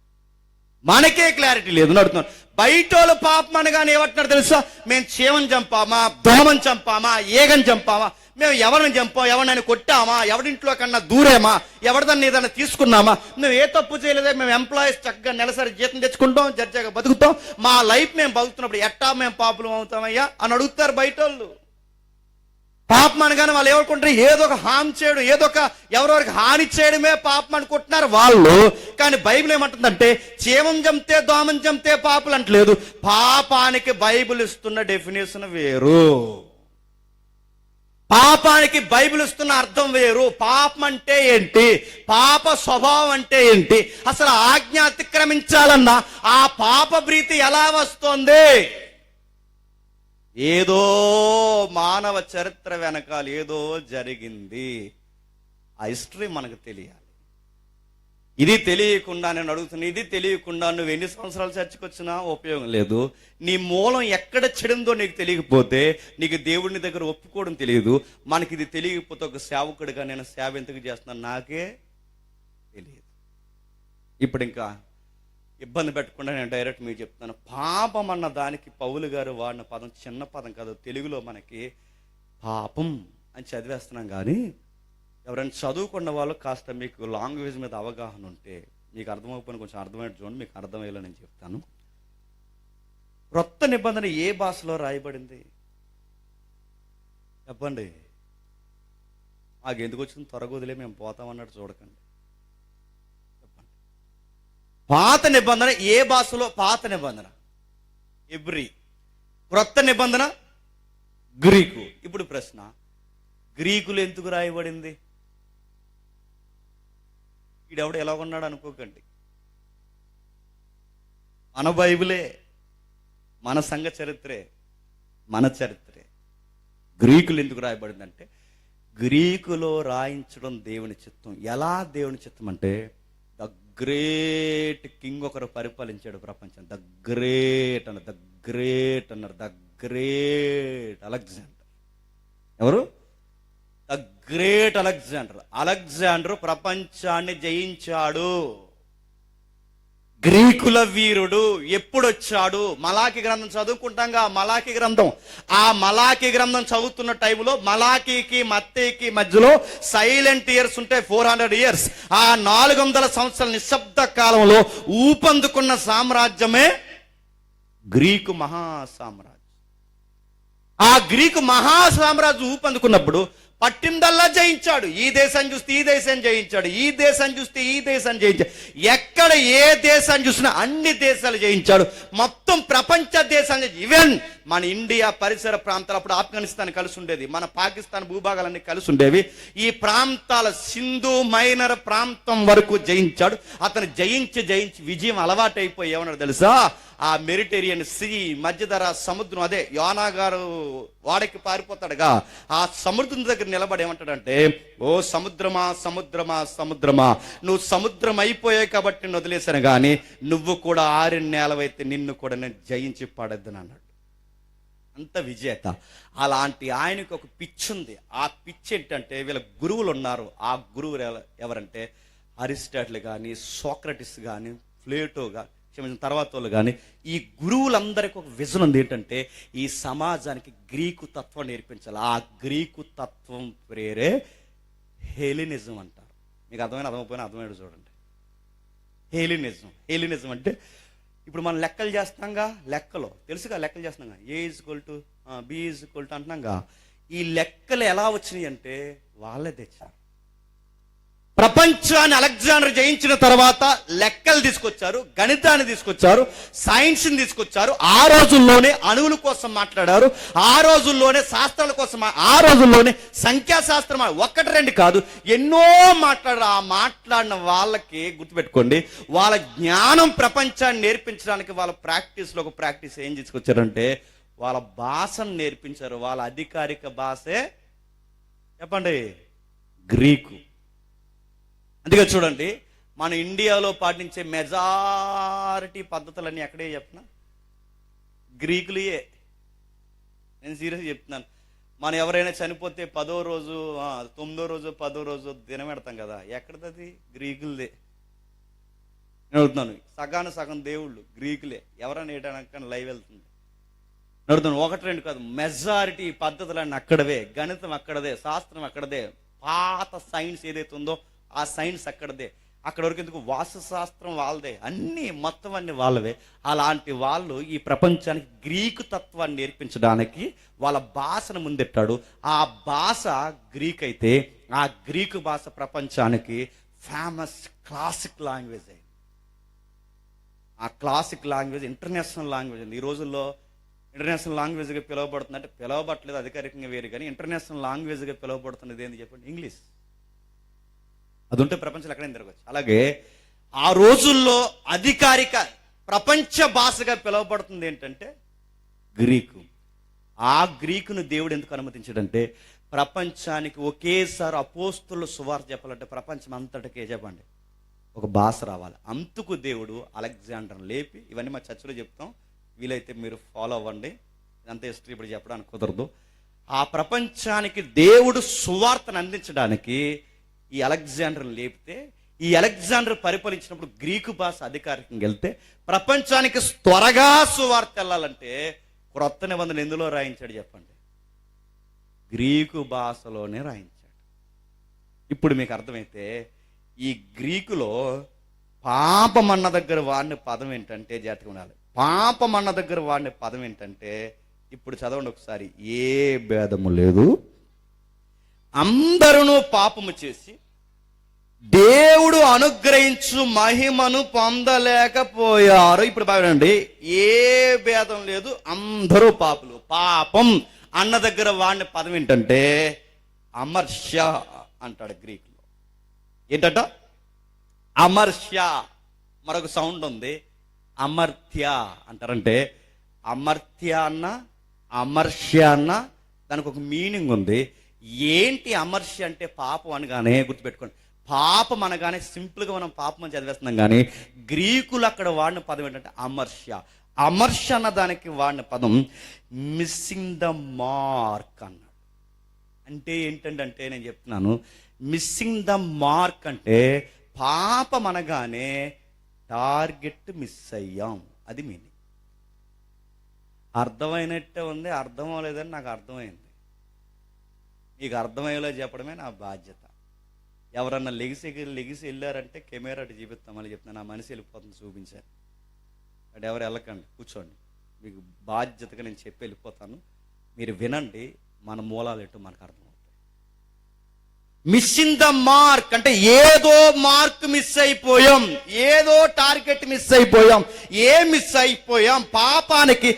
మనకే క్లారిటీ లేదు అడుగుతున్నాను. బయట వాళ్ళు పాపం అనగానే ఏమంటున్నారు తెలుసా? మేము చీమని చంపామా, దోమని చంపామా, ఏగని చంపామా, మేము ఎవరిని చంపాం, ఎవరినైనా కొట్టామా, ఎవరింట్లో కన్నా దూరేమా, ఎవరిదాన్ని ఏదైనా తీసుకున్నామా, మేము ఏ తప్పు చేయలేదే, మేము ఎంప్లాయీస్ చక్కగా నెలసరి జీతం తెచ్చుకుంటాం, జడ్జాగా బతుకుతాం, మా లైఫ్ మేము బతుకుతున్నప్పుడు ఎట్టా మేము పాపులం అవుతామయ్యా అని అడుగుతారు బయట వాళ్ళు. పాపం అనగానే వాళ్ళు ఏమనుకుంటారు? ఏదో ఒక హాని చేయడం, ఏదో ఒక ఎవరెవరికి హాని చేయడమే పాపం అనుకుంటున్నారు వాళ్ళు. కానీ బైబిల్ ఏమంటుందంటే చీమం చంపితే దోమం చంపితే పాపలు అంటలేదు. పాపానికి బైబిల్ ఇస్తున్న డెఫినేషన్ వేరు, పాపానికి బైబిల్ ఇస్తున్న అర్థం వేరు. పాపం అంటే ఏంటి, పాప స్వభావం అంటే ఏంటి, అసలు ఆజ్ఞ అతిక్రమించాలన్నా ఆ పాప ప్రీతి ఎలా వస్తుంది? ఏదో మానవ చరిత్ర వెనకాల ఏదో జరిగింది, ఆ హిస్టరీ మనకు తెలియాలి. ఇది తెలియకుండా నేను అడుగుతున్నా, ఇది తెలియకుండా నువ్వు ఎన్ని సంవత్సరాలు చర్చకు వచ్చినా ఉపయోగం లేదు. నీ మూలం ఎక్కడ చెడిందో నీకు తెలియకపోతే నీకు దేవుడిని దగ్గర ఒప్పుకోవడం తెలియదు. మనకి ఇది తెలియకపోతే ఒక సేవకుడిగా నేను సేవ ఎందుకు చేస్తున్నాను నాకే తెలియదు. ఇప్పుడు ఇంకా ఇబ్బంది పెట్టకుండా నేను డైరెక్ట్ మీకు చెప్తాను. పాపం అన్న దానికి పౌలు గారు వాడిన పదం చిన్న పదం కాదు. తెలుగులో మనకి పాపం అని చదివేస్తున్నాం, కానీ ఎవరైనా చదువుకున్న వాళ్ళు కాస్త మీకు లాంగ్వేజ్ మీద అవగాహన ఉంటే మీకు అర్థమైపోయిన కొంచెం అర్థమయ్యేది చూడండి, మీకు అర్థమయ్యేలా నేను చెప్తాను. క్రొత్త నిబంధన ఏ భాషలో రాయబడింది చెప్పండి. మాకెందుకు వచ్చింది త్వరగా వదిలే మేము పోతామన్నట్టు చూడకండి. చెప్పండి, పాత నిబంధన ఏ భాషలో? పాత నిబంధన ఎబ్రీ, క్రొత్త నిబంధన గ్రీకు. ఇప్పుడు ప్రశ్న, గ్రీకులు ఎందుకు రాయబడింది? వీడెవడు ఎలా ఉన్నాడు అనుకోకండి, మన బైబిలే, మన సంఘ చరిత్రే, మన చరిత్రే. గ్రీకులు ఎందుకు రాయబడిందంటే గ్రీకులో రాయించడం దేవుని చిత్తం. ఎలా దేవుని చిత్తం అంటే ద గ్రేట్ కింగ్ ఒకరు పరిపాలించాడు ప్రపంచం. ద గ్రేట్ అన్నారు, ద గ్రేట్ అన్నారు, ద గ్రేట్ అలెగ్జాండర్. ఎవరు? The great Alexander. అలెగ్జాండర్ ప్రపంచాన్ని జయించాడు. గ్రీకుల వీరుడు. ఎప్పుడు వచ్చాడు? మలాకి గ్రంథం చదువుకుంటాంగా, మలాకి గ్రంథం. ఆ మలాకి గ్రంథం చదువుతున్న టైంలో మలాకీకి మత్తయికి మధ్యలో సైలెంట్ ఇయర్స్ ఉంటాయి, 400 ఇయర్స్. ఆ 400 సంవత్సరాల నిశ్శబ్ద కాలంలో ఊపందుకున్న సామ్రాజ్యమే గ్రీకు మహాసామ్రాజ్యం. ఆ గ్రీకు మహాసామ్రాజ్యం ఊపందుకున్నప్పుడు పట్టిందల్లా జయించాడు. ఈ దేశాన్ని చూస్తే ఈ దేశాన్ని జయించాడు, ఈ దేశాన్ని చూస్తే ఈ దేశాన్ని జయించాడు. ఎక్కడ ఏ దేశాన్ని చూసినా అన్ని దేశాలు జయించాడు. మొత్తం ప్రపంచ దేశాన్ని, ఈవెన్ మన ఇండియా పరిసర ప్రాంతాలు, అప్పుడు ఆఫ్ఘనిస్తాన్ కలిసి ఉండేది, మన పాకిస్తాన్ భూభాగాలన్నీ కలిసి ఉండేవి. ఈ ప్రాంతాల సింధు మైనర్ ప్రాంతం వరకు జయించాడు. అతను జయించి విజయం అలవాటైపోయి ఏమన్నాడు తెలుసా? ఆ మెడిటేరియన్ సీ, మధ్యధరా సముద్రం, అదే యోనా గారు వాడకి పారిపోతాడుగా, ఆ సముద్రం దగ్గర నిలబడి ఏమంటాడంటే, ఓ సముద్రమా సముద్రమా సముద్రమా, నువ్వు సముద్రం అయిపోయావు కాబట్టి నిన్ను వదిలేశాను, కానీ నువ్వు కూడా ఆరిన నేలవైతే నిన్ను కూడా నేను జయించి పడద్దని అన్నాడు. అంత విజేత. అలాంటి ఆయనకు ఒక పిచ్చి ఉంది. ఆ పిచ్చి ఏంటంటే, వీళ్ళ గురువులు ఉన్నారు. ఆ గురువులు ఎవరంటే అరిస్టాటిల్ కానీ, సోక్రటిస్ కానీ, ప్లేటో కానీ, తర్వాత వాళ్ళు కానీ, ఈ గురువులందరికీ ఒక విజన్ ఉంది. ఏంటంటే ఈ సమాజానికి గ్రీకు తత్వం నేర్పించాలి. ఆ గ్రీకు తత్వం పేరే హెలినిజం అంటారు. మీకు అర్థమైపోయినా అర్థమైనది చూడండి. హెలినిజం అంటే ఇప్పుడు మనం లెక్కలు చేస్తాంగా, లెక్కలో తెలుసుగా, లెక్కలు చేస్తున్నాగా, A=B=, అంటున్నాగా. ఈ లెక్కలు ఎలా వచ్చినాయి అంటే వాళ్ళే తెచ్చారు. ప్రపంచాన్ని అలెగ్జాండర్ జయించిన తర్వాత లెక్కలు తీసుకొచ్చారు, గణితాన్ని తీసుకొచ్చారు, సైన్స్ని తీసుకొచ్చారు. ఆ రోజుల్లోనే అణువుల కోసం మాట్లాడారు, ఆ రోజుల్లోనే శాస్త్రాల కోసం, ఆ రోజుల్లోనే సంఖ్యాశాస్త్రం, 1-2 కాదు, ఎన్నో మాట్లాడారు. ఆ మాట్లాడిన వాళ్ళకి గుర్తుపెట్టుకోండి, వాళ్ళ జ్ఞానం ప్రపంచాన్ని నేర్పించడానికి వాళ్ళ ప్రాక్టీస్లో ఒక ప్రాక్టీస్ ఏం తీసుకొచ్చారంటే వాళ్ళ భాషను నేర్పించారు. వాళ్ళ అధికారిక భాషే చెప్పండి గ్రీకు. అందుకే చూడండి, మన ఇండియాలో పాటించే మెజారిటీ పద్ధతులన్నీ ఎక్కడే చెప్పినా గ్రీకులయే. నేను సీరియస్గా చెప్తున్నాను. మనం ఎవరైనా చనిపోతే 10వ రోజు, 9వ రోజు, 10వ రోజు దినం పెడతాం కదా, ఎక్కడది? గ్రీకులదే. నేను అడుగుతున్నాను, సగం దేవుళ్ళు గ్రీకులే. ఎవరైనా ఏటానక లైవ్ వెళ్తుంది నడుతున్నాను. 1-2 కాదు, మెజారిటీ పద్ధతులన్నీ అక్కడవే. గణితం అక్కడదే, శాస్త్రం అక్కడదే, పాత సైన్స్ ఏదైతే ఉందో ఆ సైన్స్ అక్కడదే. అక్కడ వరకు ఎందుకు, వాస్తుశాస్త్రం వాళ్ళదే, అన్నీ మొత్తం అన్ని వాళ్ళవే. అలాంటి వాళ్ళు ఈ ప్రపంచానికి గ్రీకు తత్వాన్ని నేర్పించడానికి వాళ్ళ భాషను ముందెట్టాడు. ఆ భాష గ్రీక్ అయితే ఆ గ్రీకు భాష ప్రపంచానికి ఫేమస్ క్లాసిక్ లాంగ్వేజ్ అయింది. ఆ క్లాసిక్ లాంగ్వేజ్ ఇంటర్నేషనల్ లాంగ్వేజ్ ఉంది. ఈ రోజుల్లో ఇంటర్నేషనల్ లాంగ్వేజ్గా పిలువబడుతుంది. అంటే పిలువబట్టలేదు అధికారికంగా వేరు, కానీ ఇంటర్నేషనల్ లాంగ్వేజ్గా పిలువబడుతున్నది ఏంటి చెప్పండి? ఇంగ్లీష్. అది ఉంటే ప్రపంచంలో ఎక్కడైనా తిరగచ్చు. అలాగే ఆ రోజుల్లో అధికారిక ప్రపంచ భాషగా పిలువబడుతుంది ఏంటంటే గ్రీకు. ఆ గ్రీకును దేవుడు ఎందుకు అనుమతించాడంటే ప్రపంచానికి ఒకేసారి అపోస్తుల సువార్త చెప్పాలంటే ప్రపంచం అంతటికే చెప్పండి ఒక భాష రావాలి. అందుకు దేవుడు అలెగ్జాండర్ లేపి, ఇవన్నీ మా చర్చలో చెప్తాం, వీలైతే మీరు ఫాలో అవ్వండి, ఇదంతా హిస్టరీ ఇప్పుడు చెప్పడానికి కుదరదు. ఆ ప్రపంచానికి దేవుడు సువార్తను అందించడానికి ఈ అలెగ్జాండర్ లేపితే, ఈ అలెగ్జాండర్ పరిపాలించినప్పుడు గ్రీకు భాష అధికారికంగా వెళ్తే, ప్రపంచానికి త్వరగా సువార్త వెళ్ళాలంటే క్రొత్త నిబంధన ఎందులో రాయించాడు చెప్పండి? గ్రీకు భాషలోనే రాయించాడు. ఇప్పుడు మీకు అర్థమైతే ఈ గ్రీకులో పాపమన్న దగ్గర వాడిన పదం ఏంటంటే, జాగ్రత్తగా ఉండాలి, పాపమన్న దగ్గర వాడిన పదం ఏంటంటే, ఇప్పుడు చదవండి ఒకసారి, ఏ భేదము లేదు, అందరూ పాపము చేసి దేవుడు అనుగ్రహించు మహిమను పొందలేకపోయారు. ఇప్పుడు బాగండి, ఏ భేదం లేదు, అందరూ పాపులు. పాపం అన్న దగ్గర వాడిన పదం ఏంటంటే అమర్ష్య అంటాడు గ్రీకులో. ఏంటంట? అమర్ష్య. మరొక సౌండ్ ఉంది, అమర్త్య అంటారంటే, అమర్త్య అన్న అమర్ష్య అన్న దానికి ఒక మీనింగ్ ఉంది. ఏంటి అమర్ష్య అంటే? పాపం అనగానే గుర్తుపెట్టుకోండి, పాపం అనగానే సింపుల్గా మనం పాపం అని చదివేస్తున్నాం, కానీ గ్రీకులు అక్కడ వాడిన పదం ఏంటంటే అమర్ష్య. అమర్ష్య అన్న దానికి వాడిన పదం మిస్సింగ్ ద మార్క్ అన్నాడు. అంటే ఏంటంటే, నేను చెప్తున్నాను, మిస్సింగ్ ద మార్క్ అంటే పాపం అనగానే టార్గెట్ మిస్ అయ్యాం, అది మీనింగ్. అర్థమైనట్టే ఉంది, అర్థం అవ్వలేదని నాకు అర్థమైంది. మీకు అర్థమయ్యేలా చెప్పడమే నా బాధ్యత. ఎవరన్నా లెగిసి వెళ్ళారంటే కెమెరా అటు చూపిస్తామని చెప్తాను, నా మనిషి వెళ్ళిపోతుంది చూపించాను. అటు ఎవరు వెళ్ళకండి, కూర్చోండి, మీకు బాధ్యతగా నేను చెప్పి వెళ్ళిపోతాను, మీరు వినండి, మన మూలాలు ఎటు మనకు అర్థమవుతాయి. మిస్సింగ్ ద మార్క్ అంటే ఏదో మార్క్ మిస్ అయిపోయాం, ఏదో టార్గెట్ మిస్ అయిపోయాం. ఏం మిస్ అయిపోయాం? పాపానికి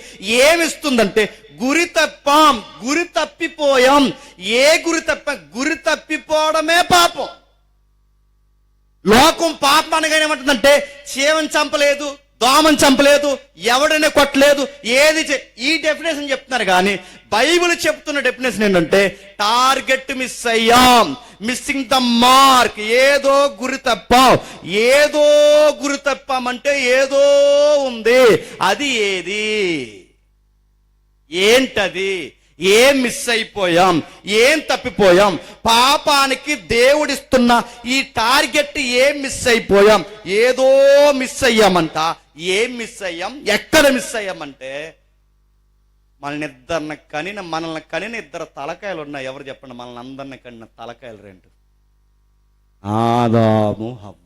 ఏమిస్తుందంటే గురి తప్పాం, గురి తప్పిపోయాం. ఏ గురి గురి తప్పిపోవడమే పాపం. లోకం పాపం అనగా ఏమంటుందంటే, చీమని చంపలేదు, దోమని చంపలేదు, ఎవడనే కొట్టలేదు, ఏది ఈ డెఫినేషన్ చెప్తున్నారు, కానీ బైబిల్ చెప్తున్న డెఫినేషన్ ఏంటంటే టార్గెట్ మిస్ అయ్యాం, మిస్సింగ్ ద మార్క్. ఏదో గురి తప్పాం. ఏదో గురి తప్పామంటే ఏదో ఉంది, అది ఏది? ఏంటది? ఏం మిస్ అయిపోయాం? ఏం తప్పిపోయాం? పాపానికి దేవుడిస్తున్న ఈ టార్గెట్ ఏం మిస్ అయిపోయాం? ఏదో మిస్ అయ్యామంట. ఏం మిస్ అయ్యాం? ఎక్కడ మిస్ అయ్యామంటే, మనల్ని కనిన ఇద్దరు తలకాయలు ఉన్నాయి. ఎవరు చెప్పండి? మనల్ని అందరిని కనిన తలకాయలు రెండు, ఆదాము హవ్వ.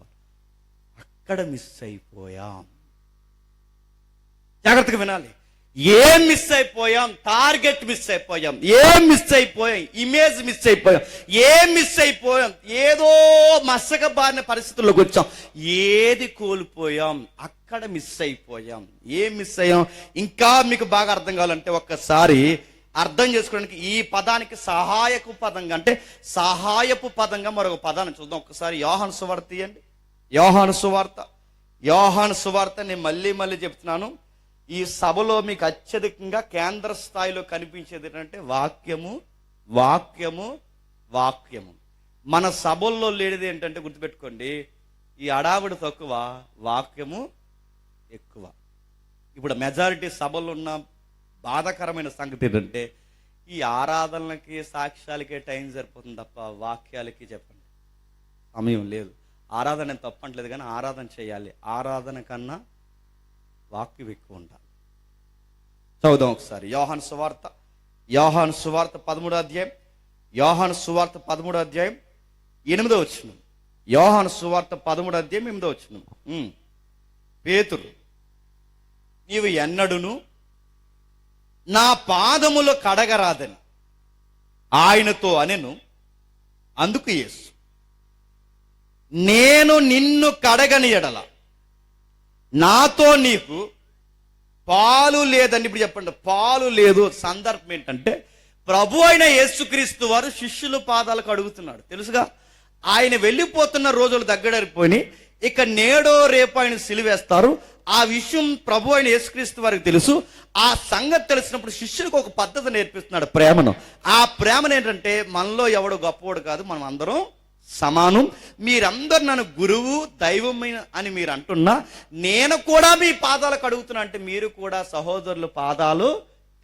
అక్కడ మిస్ అయిపోయాం. జాగ్రత్తగా వినాలి. ఏం మిస్ అయిపోయాం? టార్గెట్ మిస్ అయిపోయాం. ఏం మిస్ అయిపోయాం? ఇమేజ్ మిస్ అయిపోయాం. ఏం మిస్ అయిపోయాం? ఏదో మసకబారిన పరిస్థితుల్లోకి వచ్చాం. ఏది కోల్పోయాం? అక్కడ మిస్ అయిపోయాం. ఏం మిస్ అయ్యాం? ఇంకా మీకు బాగా అర్థం కావాలంటే ఒక్కసారి అర్థం చేసుకోవడానికి ఈ పదానికి సహాయపు పదంగా, అంటే సహాయపు పదంగా మరొక పదాన్ని చూద్దాం. ఒక్కసారి యోహాను సువార్త తీయండి. యోహాను సువార్త నేను మళ్ళీ చెప్తున్నాను, ఈ సభలో మీకు అత్యధికంగా కేంద్ర స్థాయిలో కనిపించేది ఏంటంటే వాక్యము. మన సభల్లో లేనిది ఏంటంటే గుర్తుపెట్టుకోండి, ఈ అడావిడి తక్కువ, వాక్యము ఎక్కువ. ఇప్పుడు మెజారిటీ సభల్లో ఉన్న బాధాకరమైన సంగతి ఏంటంటే, ఈ ఆరాధనలకి సాక్ష్యాలకే టైం సరిపోతుంది తప్ప వాక్యాలకి చెప్పండి సమయం లేదు. ఆరాధన తప్పట్లేదు, కానీ ఆరాధన చేయాలి. ఆరాధన కన్నా వాక్యం ఎక్కువ ఉండాలి. చదువుదాం ఒకసారి యోహాను సువార్త 13వ అధ్యాయం. యోహాను సువార్త 13వ అధ్యాయం 8వ వచనం. యోహాను సువార్త 13వ అధ్యాయం 8వ వచనం. పేతురు, నీవు ఎన్నడును నా పాదములు కడగరాదని ఆయనతో అనెను. అందుకు యేసు, నేను నిన్ను కడగని ఎడల నాతో నీకు పాలు లేదండి. ఇప్పుడు చెప్పండి, పాలు లేదు. సందర్భం ఏంటంటే, ప్రభు అయిన యేసుక్రీస్తు వారు శిష్యుల పాదాలకు అడుగుతున్నాడు. తెలుసుగా, ఆయన వెళ్ళిపోతున్న రోజులు దగ్గరైపోయి, ఇక నేడో రేపు ఆయన సిలువేస్తారు. ఆ విషయం ప్రభు అయిన యేసుక్రీస్తు వారికి తెలుసు. ఆ సంగతి తెలిసినప్పుడు శిష్యులకు ఒక పద్ధతి నేర్పిస్తున్నాడు, ప్రేమను. ఆ ప్రేమను ఏంటంటే, మనలో ఎవడు గొప్పవాడు కాదు, మనం అందరం సమానం. మీరందరు నన్ను గురువు దైవమైన అని మీరు అంటున్నా, నేను కూడా మీ పాదాలు కడుగుతున్నా అంటే మీరు కూడా సహోదరుల పాదాలు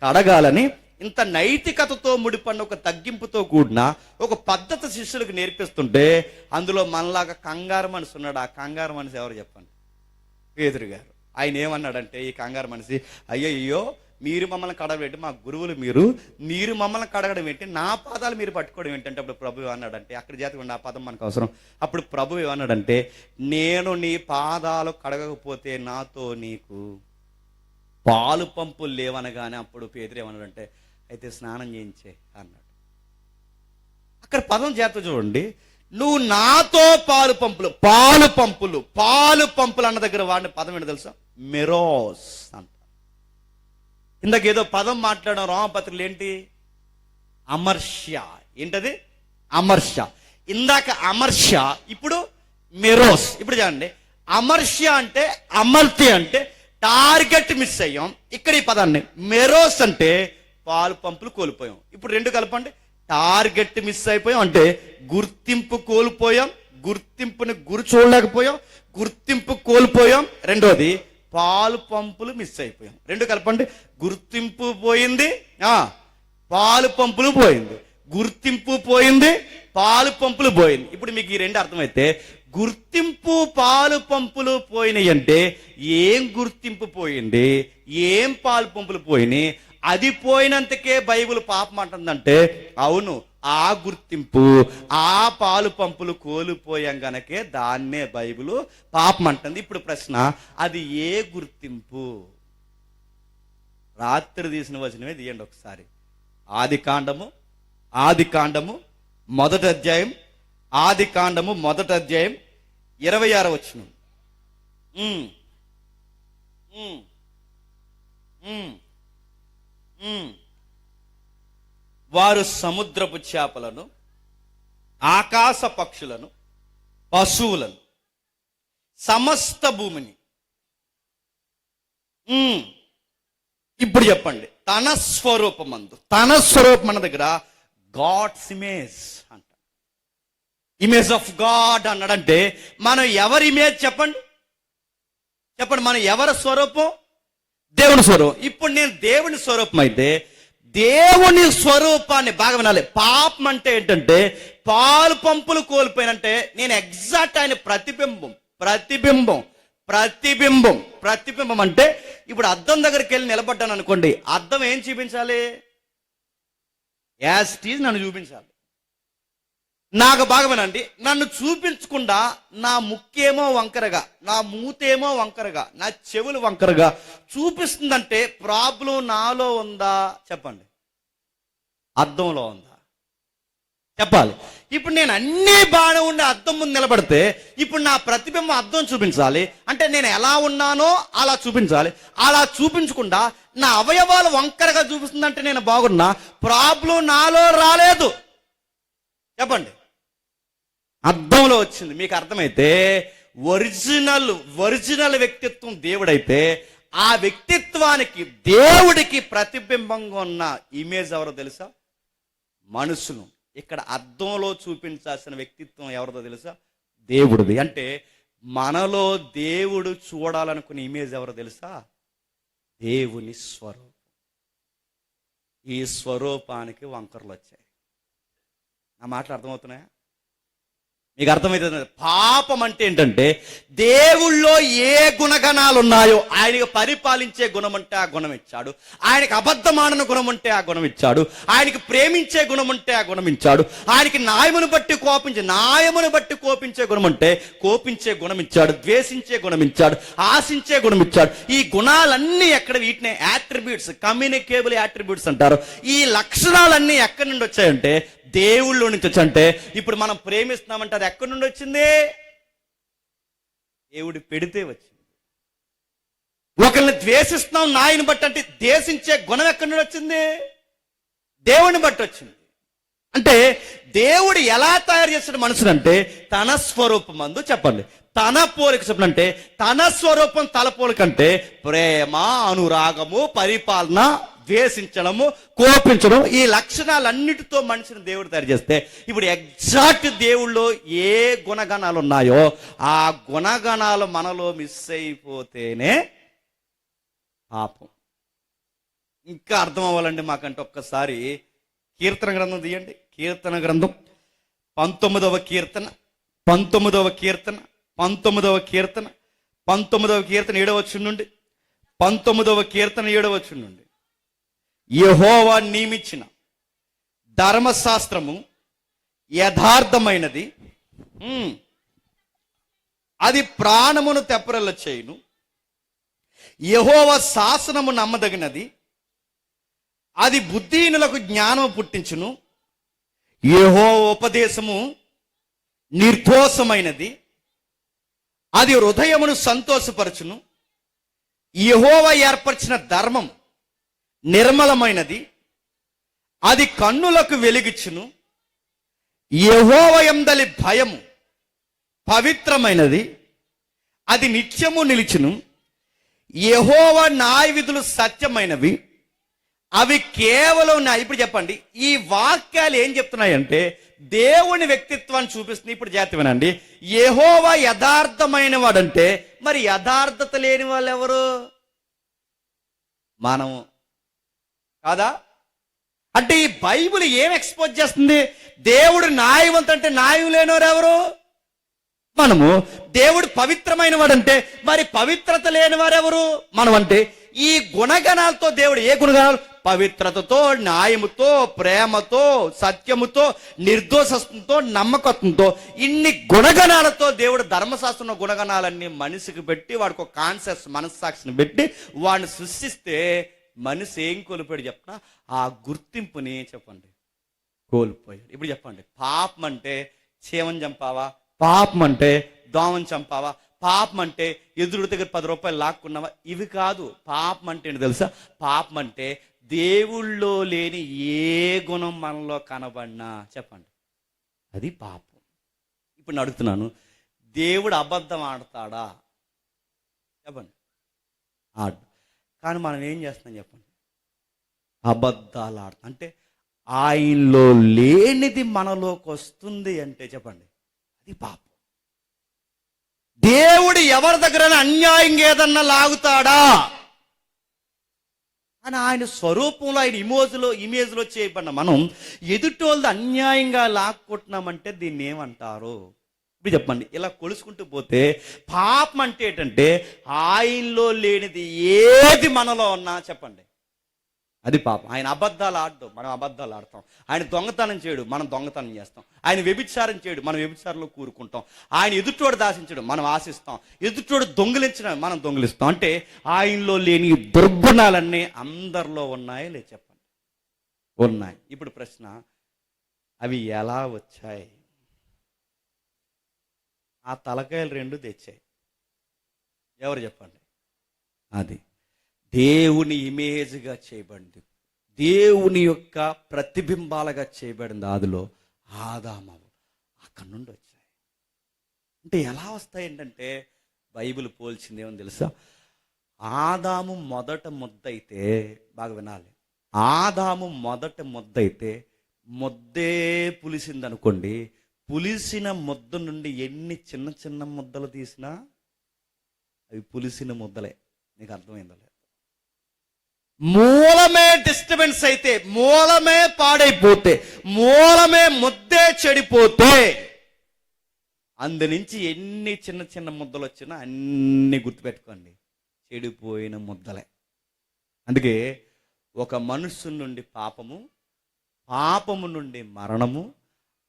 కడగాలని ఇంత నైతికతతో ముడిపడిన ఒక తగ్గింపుతో కూడిన ఒక పద్ధతి శిష్యులకు నేర్పిస్తుంటే, అందులో మనలాగా కంగారు మనిషి ఉన్నాడు. ఆ కంగారు మనిషి ఎవరు చెప్పండి? పేతురు గారు. ఆయన ఏమన్నాడంటే, ఈ కంగారు మనిషి, అయ్యయ్యో మీరు మమ్మల్ని కడగడం, మా గురువులు మీరు మమ్మల్ని కడగడం ఏంటి, నా పాదాలు మీరు పట్టుకోవడం ఏంటంటే, అప్పుడు ప్రభు ఏమన్నాడంటే, అక్కడ జాతి ఆ పదం మనకు అవసరం. అప్పుడు ప్రభు ఏమన్నాడంటే, నేను నీ పాదాలు కడగకపోతే నాతో నీకు పాలు పంపులు లేవనగానే అప్పుడు పేతురు ఏమన్నాడంటే, అయితే స్నానం చేయించే అన్నాడు. అక్కడ పదం చేత చూడండి, నువ్వు నాతో పాలు పంపులు అన్న దగ్గర వాడిన పదం ఏంటో తెలుసా? మెరోస్ అంట. ఇందాక ఏదో పదం మాట్లాడడం రోమపత్రికలు ఏంటి? అమర్ష్య. ఏంటది? అమర్ష్య. ఇందాక అమర్ష్య, ఇప్పుడు మెరోస్. ఇప్పుడు చూడండి, అమర్ష్య అంటే అమర్త్య అంటే టార్గెట్ మిస్ అయ్యాం. ఇక్కడ ఈ పదాన్ని మెరోస్ అంటే పాలు పంపులు కోల్పోయాం. ఇప్పుడు రెండు కలపండి. టార్గెట్ మిస్ అయిపోయాం అంటే గుర్తింపు కోల్పోయాం, గుర్తింపుని గురి చూడలేకపోయాం, గుర్తింపు కోల్పోయాం. రెండోది పాలు పంపులు మిస్ అయిపోయాం. రెండు కలపండి. గుర్తింపు పోయింది, పాలు పంపులు పోయింది. గుర్తింపు పోయింది, పాలు పంపులు పోయింది. ఇప్పుడు మీకు ఈ రెండు అర్థమైతే, గుర్తింపు పాలు పంపులు పోయినాయి అంటే ఏం గుర్తింపు పోయింది, ఏం పాలు పంపులు పోయినాయి, అది పోయినంతకే బైబిల్ పాపం అంటుందంటే, అవును, ఆ గుర్తింపు ఆ పాలు పంపులు కోల్పోయాం గనకే దాన్నే బైబిల్ పాపం అంటుంది. ఇప్పుడు ప్రశ్న, అది ఏ గుర్తింపు? రాత్రి తీసిన వచనమే తీయండి ఒకసారి. ఆది కాండము మొదటి అధ్యాయం, 26వ వచనం. వారు సముద్రపు చేపలను, ఆకాశ పక్షులను, పశువులను, సమస్త భూమిని. ఇప్పుడు చెప్పండి, తన స్వరూపం అన్న దగ్గర గాడ్స్ ఇమేజ్ అంట. ఇమేజ్ ఆఫ్ గాడ్ అన్నాడంటే మనం ఎవరి ఇమేజ్ చెప్పండి? మనం ఎవరి స్వరూపం? దేవుని స్వరూపం. ఇప్పుడు నేను దేవుని స్వరూపం అయితే దేవుని స్వరూపాన్ని బాగా వినాలి. పాపం అంటే ఏంటంటే పాలు పంపులు కోల్పోయినంటే నేను ఎగ్జాక్ట్ ఆయన ప్రతిబింబం అంటే ఇప్పుడు అద్దం దగ్గరికి వెళ్ళి నిలబడ్డాను అనుకోండి, అద్దం ఏం చూపించాలి? యాజ్ ఇట్ ఈజ్ నన్ను చూపించాలి. నాకు బాగా వినండి, నన్ను చూపించకుండా నా ముక్కేమో వంకరగా, నా మూతేమో వంకరగా, నా చెవులు వంకరగా చూపిస్తుందంటే ప్రాబ్లం నాలో ఉందా చెప్పండి? అద్దంలో ఉందా చెప్పాలి. ఇప్పుడు నేను అన్నీ బాగానే ఉండే అద్దం ముందు నిలబడితే ఇప్పుడు నా ప్రతిబింబం అద్దం చూపించాలి అంటే నేను ఎలా ఉన్నానో అలా చూపించాలి. అలా చూపించకుండా నా అవయవాలు వంకరగా చూపిస్తుందంటే నేను బాగున్నా, ప్రాబ్లం నాలో రాలేదు చెప్పండి, అర్థంలో వచ్చింది. మీకు అర్థమైతే ఒరిజినల్ వ్యక్తిత్వం దేవుడైతే ఆ వ్యక్తిత్వానికి దేవుడికి ప్రతిబింబంగా ఉన్న ఇమేజ్ ఎవరో తెలుసా? మనుషులు. ఇక్కడ అద్దంలో చూపించాల్సిన వ్యక్తిత్వం ఎవరిదో తెలుసా? దేవుడిది. అంటే మనలో దేవుడు చూడాలనుకునే ఇమేజ్ ఎవరో తెలుసా? దేవుని స్వరూపం. ఈ స్వరూపానికి వంకరలు వచ్చాయి. నా మాటలు అర్థమవుతున్నాయా? మీకు అర్థమవుతుంది. పాపం అంటే ఏంటంటే దేవుళ్ళో ఏ గుణగణాలు ఉన్నాయో ఆయనకు పరిపాలించే గుణం అంటే ఆ గుణం ఇచ్చాడు, ఆయనకి అబద్ధమాడన గుణం అంటే ఆ గుణం ఇచ్చాడు, ఆయనకి ప్రేమించే గుణం అంటే ఆ గుణం ఇచ్చాడు, ఆయనకి న్యాయమును బట్టి కోపించే గుణం అంటే కోపించే గుణం ఇచ్చాడు, ద్వేషించే గుణం ఇచ్చాడు, ఆశించే గుణం ఇచ్చాడు. ఈ గుణాలన్నీ ఎక్కడ? వీటిని యాట్రిబ్యూట్స్, కమ్యూనికేబుల్ యాట్రిబ్యూట్స్ అంటారు. ఈ లక్షణాలన్నీ ఎక్కడి నుండి వచ్చాయంటే దేవుళ్ళ నుంచి వచ్చంటే ఇప్పుడు మనం ప్రేమిస్తున్నామంటే అది ఎక్కడి నుండి వచ్చింది? దేవుడు పెడితే వచ్చింది. ఒకరిని ద్వేషిస్తున్నాం నాయని బట్టి అంటే ద్వేషించే గుణం ఎక్కడి నుండి వచ్చింది? దేవుని బట్టి వచ్చింది. అంటే దేవుడు ఎలా తయారు చేస్తాడు మనుషులంటే తన స్వరూపమందు చెప్పండి, తన పోలిక చొప్పున అంటే తన స్వరూపం తల పోలికంటే ప్రేమ, అనురాగము, పరిపాలన, ద్వేషించడము, కోపించడం, ఈ లక్షణాలన్నిటితో మనిషిని దేవుడు తయారు చేస్తే ఇప్పుడు ఎగ్జాక్ట్ దేవుళ్ళో ఏ గుణగణాలు ఉన్నాయో ఆ గుణగణాలు మనలో మిస్ అయిపోతేనే పాపం. ఇంకా అర్థం అవ్వాలండి మాకంటే ఒక్కసారి కీర్తన గ్రంథం తీయండి. కీర్తన గ్రంథం 19వ కీర్తన 19వ కీర్తన 19వ కీర్తన 19వ కీర్తన 7వ వచనం నుండి 19వ కీర్తన 7వ వచనం నుండి యెహోవా నియమించిన ధర్మశాస్త్రము యథార్థమైనది, అది ప్రాణమును తెప్పరల చేయును. యెహోవా శాసనము నమ్మదగినది, అది బుద్ధిహీనులకు జ్ఞానము పుట్టించును. యెహోవా ఉపదేశము నిర్దోషమైనది, అది హృదయమును సంతోషపరచును. యెహోవా ఏర్పరిచిన ధర్మం నిర్మలమైనది, అది కన్నులకు వెలిగిచ్చును. యెహోవా యందలి భయము పవిత్రమైనది, అది నిత్యము నిలిచును. యెహోవా న్యాయ విధులు సత్యమైనవి, అవి కేవలం ఇప్పుడు చెప్పండి, ఈ వాక్యాలు ఏం చెప్తున్నాయంటే దేవుని వ్యక్తిత్వాన్ని చూపిస్తుంది. ఇప్పుడు జాగ్రత్త వినండి. యెహోవా యథార్థమైన వాడంటే మరి యథార్థత లేని వాళ్ళు ఎవరు? మనము కాదా? అంటే ఈ బైబిల్ ఏం ఎక్స్పోజ్ చేస్తుంది? దేవుడు న్యాయవంతు అంటే న్యాయం లేనివారు ఎవరు? మనము. దేవుడు పవిత్రమైన వాడంటే మరి పవిత్రత లేని వారెవరు? మనం. అంటే ఈ గుణగణాలతో దేవుడు, ఏ గుణగణాలు? పవిత్రతతో, న్యాయముతో, ప్రేమతో, సత్యముతో, నిర్దోషత్వంతో, నమ్మకత్వంతో, ఇన్ని గుణగణాలతో దేవుడు ధర్మశాస్త్రంలో గుణగణాలన్నీ మనిషికి పెట్టి వాడికి ఒక కాన్షియస్ మనస్సాక్షిని పెట్టి వాడిని సృష్టిస్తే మనిషి ఏం కోల్పోయాడు చెప్పనా? ఆ గుర్తింపుని చెప్పండి కోల్పోయాడు. ఇప్పుడు చెప్పండి, పాపం అంటే చీమని చంపావా? పాపం అంటే దోమని చంపావా? పాపం అంటే ఎదురు దగ్గర 10 రూపాయలు లాక్కున్నావా? ఇవి కాదు. పాపం అంటే ఏంటి తెలుసా? పాపం అంటే దేవుళ్ళో లేని ఏ గుణం మనలో కనబడినా చెప్పండి, అది పాపం. ఇప్పుడు నేను అడుగుతున్నాను, దేవుడు అబద్ధం ఆడతాడా? చెప్పండి, ఆడు. కానీ మనం ఏం చేస్తున్నాం చెప్పండి? అబద్ధాలు ఆడతాం. అంటే ఆయనలో లేనిది మనలోకి వస్తుంది అంటే చెప్పండి, అది పాపం. దేవుడు ఎవరి దగ్గర అన్యాయంగా ఏదన్నా లాగుతాడా? అని ఆయన స్వరూపంలో, ఆయన ఇమేజ్లో చేయబడిన మనం ఎదుటోళ్ళది అన్యాయంగా లాక్కుంటున్నామంటే దీన్ని ఏమంటారు? ఇప్పుడు చెప్పండి. ఇలా కొలుసుకుంటూ పోతే పాపం అంటే ఏంటంటే ఆయనలో లేనిది ఏది మనలో ఉన్నా చెప్పండి, అది పాపం. ఆయన అబద్ధాలు ఆడడం, మనం అబద్ధాలు ఆడతాం. ఆయన దొంగతనం చేయడు, మనం దొంగతనం చేస్తాం. ఆయన వ్యభిచారం చేయడు, మనం వ్యభిచారంలో కూరుకుంటాం. ఆయన ఎదుటోడు దాసించడు, మనం ఆశిస్తాం. ఎదుటోడు దొంగిలించడం, మనం దొంగిలిస్తాం. అంటే ఆయనలో లేని దుర్గుణాలన్నీ అందరిలో ఉన్నాయో లేదు చెప్పండి? ఉన్నాయి. ఇప్పుడు ప్రశ్న, అవి ఎలా వచ్చాయి? ఆ తలకాయలు 2 తెచ్చాయి. ఎవరు చెప్పండి? అది దేవుని ఇమేజ్గా చేయబడింది, దేవుని యొక్క ప్రతిబింబాలుగా చేయబడింది. ఆదిలో ఆదాము అక్కడి నుండి వచ్చాయి. అంటే ఎలా వస్తాయి ఏంటంటే బైబిల్ పోల్చింది ఏమని తెలుసా? ఆదాము మొదట ముద్దయితే, బాగా వినాలి, ఆదాము మొదట ముద్దయితే ముద్దే పులిసింది అనుకోండి, పులిసిన ముద్ద నుండి ఎన్ని చిన్న చిన్న ముద్దలు తీసినా అవి పులిసిన ముద్దలే. నీకు అర్థమైందా? మూలమే డిస్టర్బెన్స్ అయితే, మూలమే పాడైపోతే, మూలమే ముద్దే చెడిపోతే అందు నుంచి ఎన్ని చిన్న చిన్న ముద్దలు వచ్చినా అన్ని గుర్తుపెట్టుకోండి, చెడిపోయిన ముద్దలే. అందుకే ఒక మనుషుల నుండి పాపము, పాపము నుండి మరణము,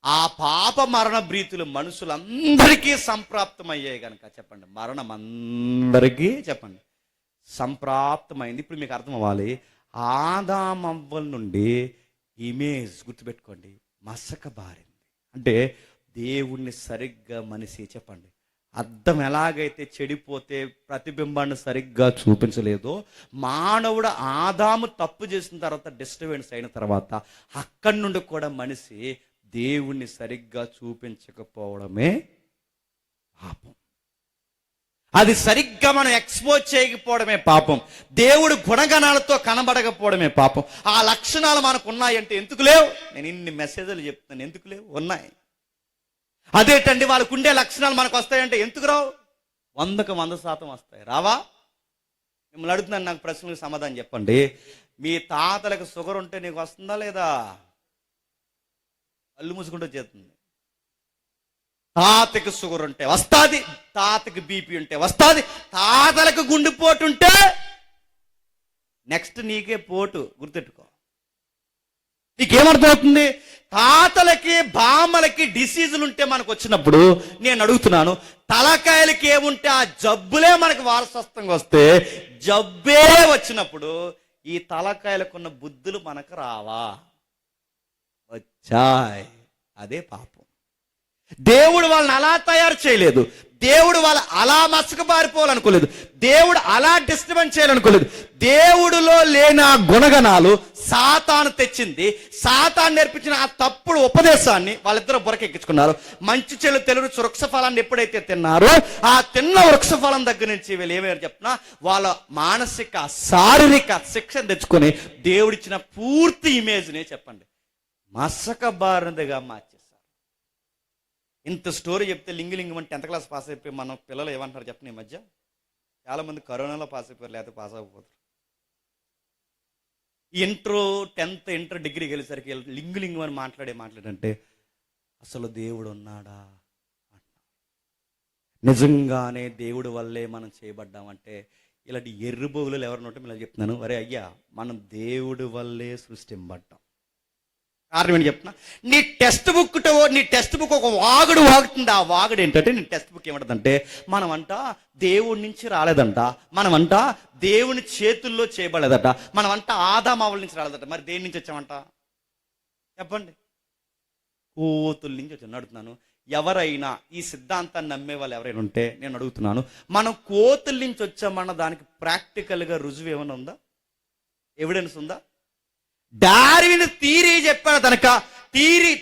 ఆ పాప మరణ బ్రీతులు మనుషులందరికీ సంప్రాప్తమయ్యాయి కనుక చెప్పండి, మరణం అందరికీ చెప్పండి సంప్రాప్తమైంది. ఇప్పుడు మీకు అర్థం అవ్వాలి, ఆదామవ్వల నుండి ఇమేజ్ గుర్తుపెట్టుకోండి మసక బారింది. అంటే దేవుణ్ణి సరిగ్గా మనిషి చెప్పండి, అద్దం ఎలాగైతే చెడిపోతే ప్రతిబింబాన్ని సరిగ్గా చూపించలేదో, మానవుడు ఆదాము తప్పు చేసిన తర్వాత, డిస్టర్బెన్స్ అయిన తర్వాత అక్కడి నుండి కూడా మనిషి దేవుణ్ణి సరిగ్గా చూపించకపోవడమే పాపం. అది సరిగ్గా మనం ఎక్స్పోజ్ చేయకపోవడమే పాపం. దేవుడు గుణగణాలతో కనబడకపోవడమే పాపం. ఆ లక్షణాలు మనకు ఉన్నాయంటే ఎందుకు లేవు? నేను ఇన్ని మెసేజ్లు చెప్తున్నాను, ఎందుకు లేవు? ఉన్నాయి. అదేంటండి వాళ్ళకు ఉండే లక్షణాలు మనకు వస్తాయంటే ఎందుకు రావు? 100కు 100% వస్తాయి. రావా? మిమ్మల్ని అడుగుతున్నాను, నాకు ప్రశ్నలకు సమాధానం చెప్పండి. మీ తాతలకు షుగర్ ఉంటే నీకు వస్తుందా లేదా? కళ్ళు మూసుకుంటూ చేస్తుంది. తాతకి షుగర్ ఉంటే వస్తుంది, తాతకి బీపీ ఉంటే వస్తుంది, తాతలకు గుండెపోటు ఉంటే నెక్స్ట్ నీకే పోటు. గుర్తెట్టుకో. నీకేమర్థమవుతుంది? తాతలకి బామ్మలకి డిసీజులు ఉంటే మనకు వచ్చినప్పుడు నేను అడుగుతున్నాను, తలకాయలకి ఏముంటే ఆ జబ్బులే మనకు వారసత్వంగా వస్తే, జబ్బే వచ్చినప్పుడు ఈ తలకాయలకున్న బుద్ధులు మనకు రావా? వచ్చాయి. అదే పాపం. దేవుడు వాళ్ళని అలా తయారు చేయలేదు. దేవుడు వాళ్ళ అలా మసకబారిపోవాలనుకోలేదు. దేవుడు అలా డిస్టర్బెన్స్ చేయాలనుకోలేదు. దేవుడిలో లేని ఆ గుణగణాలు సాతాను తెచ్చింది. సాతాను నేర్పించిన ఆ తప్పుడు ఉపదేశాన్ని వాళ్ళిద్దరూ బురకెక్కించుకున్నారు. మంచి చెడు తెలుగు వృక్ష ఫలాన్ని ఎప్పుడైతే తిన్నారో, ఆ తిన్న వృక్ష ఫలం దగ్గర నుంచి వీళ్ళు ఏమేమి చెప్పినా వాళ్ళ మానసిక శారీరక శిక్షణ తెచ్చుకొని దేవుడిచ్చిన పూర్తి ఇమేజ్ని చెప్పండి మసకబారినదిగా మార్చేశారు. ఇంత స్టోరీ చెప్తే లింగులింగం అని 10th క్లాస్ పాస్ అయిపోయి మన పిల్లలు ఏమంటారు చెప్పండి? ఈ మధ్య చాలామంది కరోనాలో పాస్ అయిపోయారు, లేకపోతే పాస్ అవ్వకపోతారు. ఇంటర్ 10th ఇంటర్ డిగ్రీకి వెళ్ళేసరికి లింగులింగం అని మాట్లాడంటే అసలు దేవుడు ఉన్నాడా? నిజంగానే దేవుడి వల్లే మనం చేయబడ్డామంటే ఇలాంటి ఎర్రబోగులు ఎవరినోటే ఇలా చెప్తున్నాను, అరే అయ్యా మనం దేవుడి వల్లే సృష్టింపడ్డాం. కారణం ఏంటి చెప్తున్నా? నీ టెక్స్ట్ బుక్ ఒక వాగుడు వాగుతుంది. ఆ వాగుడు ఏంటంటే నీ టెక్స్ట్ బుక్ ఏమంటుందంటే, మనమంట దేవుడి నుంచి రాలేదంట, మనమంట దేవుని చేతుల్లో చేయబడలేదట, మనమంట ఆదామావుల నుంచి రాలేదట. మరి దేని నుంచి వచ్చామంట చెప్పండి? కోతుల నుంచి వచ్చాను. అడుగుతున్నాను, ఎవరైనా ఈ సిద్ధాంతాన్ని నమ్మే వాళ్ళు ఎవరైనా ఉంటే నేను అడుగుతున్నాను, మనం కోతుల నుంచి వచ్చామన్న దానికి ప్రాక్టికల్గా రుజువు ఏమైనా ఉందా? ఎవిడెన్స్ ఉందా? డార్విన్ థియరీ చెప్పాడు తనక,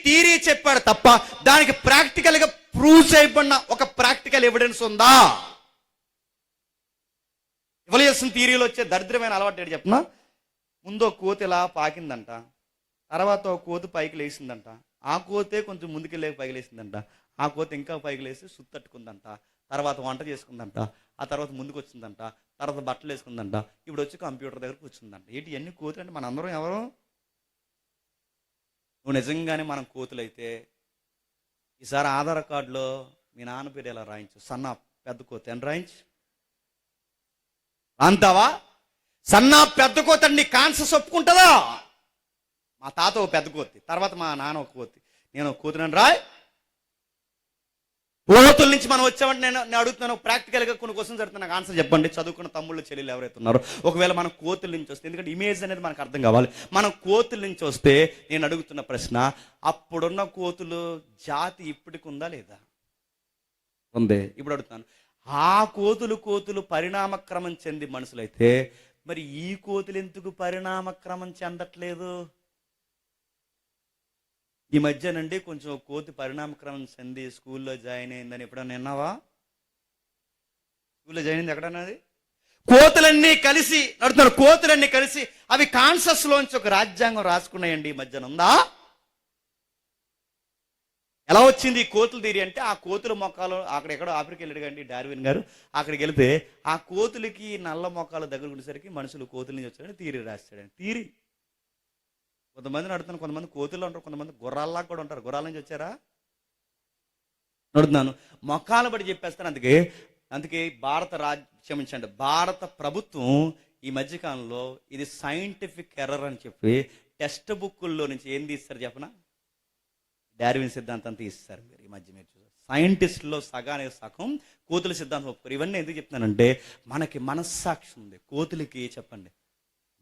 థియరీ చెప్పాడు తప్ప దానికి ప్రాక్టికల్ గా ప్రూవ్ చేయబడిన ఒక ప్రాక్టికల్ ఎవిడెన్స్ ఉందా? ఎవల్యూషన్ థియరీలో వచ్చే దరిద్రమైన అలవాటు ఏంటి చెప్పనా? ముందు ఒక కోతి ఇలా పాకిందంట, తర్వాత ఒక కోతి పైకి లేచిందంట, ఆ కోతే కొంచెం ముందుకెళ్ళే పైకి లేచిందంట, ఆ కోతి ఇంకా పైకి లేచి సుత్తట్టుకుందంట, తర్వాత వంట చేసుకుందంట, ఆ తర్వాత ముందుకు వచ్చిందంట, తర్వాత బట్టలు వేసుకుందంట, ఇప్పుడు వచ్చి కంప్యూటర్ దగ్గర కూర్చుందంట. ఏంటి ఇవన్నీ కోతులు అంటే మనందరం ఎవరు? నువ్వు నిజంగానే మనం కోతులైతే ఈసారి ఆధార్ కార్డులో మీ నాన్న పేరు ఎలా రాయించు? సన్నా పెద్ద కోతి అని రాయించు అంటావా? సన్నా పెద్ద కోతి అని నీ కాన్సెస్ ఒప్పుకుంటుందా? మా తాత ఒక పెద్ద కోతి, తర్వాత మా నాన్న ఒక కోతి, నేను ఒక కోతినని రాయ్. కోతుల నుంచి మనం వచ్చామంటే నేను అడుగుతున్నాను, ప్రాక్టికల్గా కొన్ని క్వశ్చన్స్ అడుగుతున్నా, నాకు ఆన్సర్ చెప్పండి. చదువుకున్న తమ్ముళ్ళు చెల్లెలు ఎవరైతే ఉన్నారో, ఒకవేళ మనం కోతుల నుంచి వస్తే, ఎందుకంటే ఇమేజ్ అనేది మనకు అర్థం కావాలి, మనం కోతుల నుంచి వస్తే నేను అడుగుతున్న ప్రశ్న, అప్పుడున్న కోతులు జాతి ఇప్పటికి ఉందా లేదా? ఉంది. ఇప్పుడు అడుగుతాను, ఆ కోతులు పరిణామక్రమం చెంది మనుషులైతే మరి ఈ కోతులు ఎందుకు పరిణామక్రమం చెందట్లేదు? ఈ మధ్యనండి కొంచెం కోతి పరిణామక్రమం చెంది స్కూల్లో జాయిన్ అయిందని ఎప్పుడన్నా విన్నావా? స్కూల్లో జాయిన్ అయింది ఎక్కడన్నది? కోతులన్నీ కలిసి నడుతున్నారు. కోతులన్నీ కలిసి అవి కాన్షియస్ లోంచి ఒక రాజ్యాంగం రాసుకున్నాయండి. ఈ మధ్యన ఉందా? ఎలా వచ్చింది ఈ కోతుల థియరీ అంటే, ఆ కోతుల మొక్కలు అక్కడెక్కడో ఆఫ్రికా వెళ్ళాడు కండి డార్విన్ గారు, అక్కడికి వెళితే ఆ కోతులకి నల్ల మొక్కలు దగ్గర ఉండేసరికి మనుషులు కోతుల నుంచి వచ్చాడని థియరీ రాస్తాడని. థియరీ కొంతమందిని అడుగుతాను, కొంతమంది కోతుల్లో ఉంటారు, కొంతమంది గుర్రాల్లాగా కూడా ఉంటారు. గుర్రాల నుంచి వచ్చారా అడుగుతున్నాను. మొక్కలు బట్టి చెప్పేస్తాను. అందుకే భారత ప్రభుత్వం ఈ మధ్యకాలంలో ఇది సైంటిఫిక్ ఎర్రర్ అని చెప్పి టెక్స్ట్ బుక్కుల్లో నుంచి ఏం తీస్తారు చెప్పనా? డార్విన్ సిద్ధాంతం తీస్తారు. మీరు ఈ మధ్య మీరు చూసారు, సైంటిస్టులో సగానికి సగం కోతుల సిద్ధాంతం ఒప్పుకోరు. ఇవన్నీ ఎందుకు చెప్తున్నానంటే, మనకి మనస్సాక్షి ఉంది, కోతులకి చెప్పండి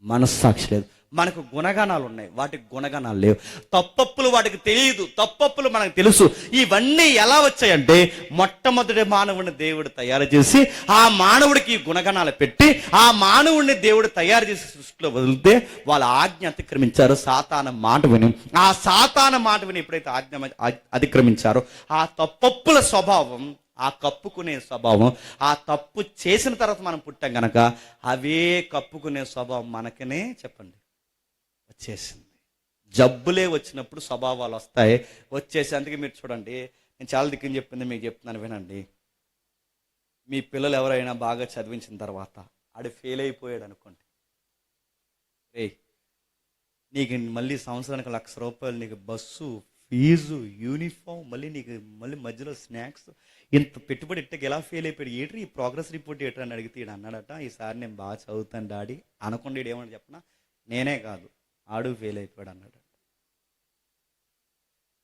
మనస్సాక్షి లేదు. మనకు గుణగణాలు ఉన్నాయి, వాటికి గుణగణాలు లేవు. తప్పప్పులు వాటికి తెలియదు, తప్పప్పులు మనకు తెలుసు. ఇవన్నీ ఎలా వచ్చాయంటే, మొట్టమొదటి మానవుడిని దేవుడు తయారు చేసి ఆ మానవుడికి గుణగణాలు పెట్టి ఆ మానవుడిని దేవుడు తయారు చేసి సృష్టిలో వదిలితే వాళ్ళ ఆజ్ఞ అతిక్రమించారు. సాతాన మాట విని, ఆ సాతాన మాట విని ఎప్పుడైతే ఆజ్ఞ అతిక్రమించారో ఆ తప్పప్పుల స్వభావం ఆ కప్పుకునే స్వభావం, ఆ తప్పు చేసిన తర్వాత మనం పుట్టాం గనక అవే కప్పుకునే స్వభావం మనకనే చెప్పండి వచ్చేసింది. జబ్బులే వచ్చినప్పుడు స్వభావాలు వస్తాయి, వచ్చేసి. అందుకే మీరు చూడండి, నేను చాలా దిక్కుని చెప్పింది మీకు చెప్తున్నాను వినండి. మీ పిల్లలు ఎవరైనా బాగా చదివించిన తర్వాత ఆడు ఫెయిల్ అయిపోయాడు అనుకోండి, రే నీకు మళ్ళీ సంవత్సరానికి ₹1,00,000 నీకు బస్సు ఫీజు, యూనిఫామ్, మళ్ళీ నీకు మళ్ళీ మధ్యలో స్నాక్స్, ఇంత పెట్టుబడి ఇట్టకి ఎలా ఫెయిల్ అయిపోయాడు, ఏంటి ఈ ప్రోగ్రెస్ రిపోర్ట్ ఏంటి అని అడిగితే ఈడు అన్నాడట, ఈసారి నేను బాగా చదువుతాను డాడీ అనకుండా ఈడు ఏమన్నా చెప్పనా, నేనే కాదు ఆడు ఫెయిల్ అయిపోయాడు అన్నాడు.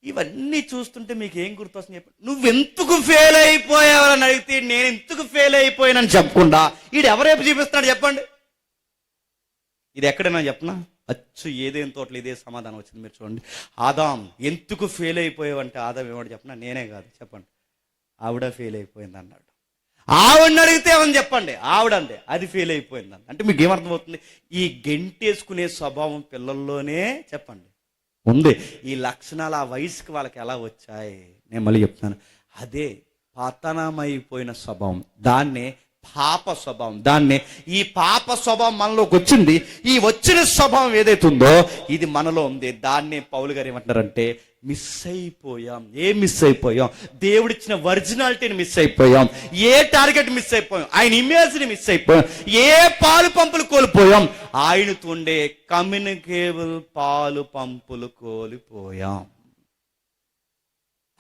ఇవన్నీ చూస్తుంటే మీకు ఏం గుర్తొస్తుంది చెప్పండి? నువ్వెందుకు ఫెయిల్ అయిపోయావని అడిగితే నేను ఎందుకు ఫెయిల్ అయిపోయానని చెప్పకుండా ఈడు ఎవరైపు చూపిస్తున్నాడు చెప్పండి? ఇది ఎక్కడైనా చెప్పనా? అచ్చు ఏదేం తోటలు ఇదే సమాధానం వచ్చింది. మీరు చూడండి, ఆదాం ఎందుకు ఫెయిల్ అయిపోయావంటే ఆదాం ఏమంటే చెప్పనా, నేనే కాదు చెప్పండి ఆవిడ ఫెయిల్ అయిపోయింది అన్నాడు. ఆవిడని అడిగితే ఏమని చెప్పండి, ఆవిడందే అది ఫెయిల్ అయిపోయింది అంటే మీకు ఏమర్థమవుతుంది? ఈ గెంటేసుకునే స్వభావం పిల్లల్లోనే చెప్పండి ఉంది. ఈ లక్షణాలు ఆ వయసుకి వాళ్ళకి ఎలా వచ్చాయి నేను మళ్ళీ చెప్తాను. అదే పతనమైపోయిన స్వభావం, దాన్నే పాప స్వభావం. దాన్ని ఈ పాప స్వభావం మనలోకి వచ్చింది. ఈ వచ్చిన స్వభావం ఏదైతే ఉందో ఇది మనలో ఉంది. దాన్నే పౌలు గారు ఏమంటారంటే మిస్ అయిపోయాం. ఏం మిస్ అయిపోయాం? దేవుడిచ్చిన ఒరిజినాలిటీని మిస్ అయిపోయాం. ఏ టార్గెట్ మిస్ అయిపోయాం? ఆయన ఇమేజ్ని మిస్ అయిపోయాం. ఏ పాలు పంపులు కోల్పోయాం? ఆయనతో ఉండే కమ్యూనికేబుల్ పాలు పంపులు కోల్పోయాం.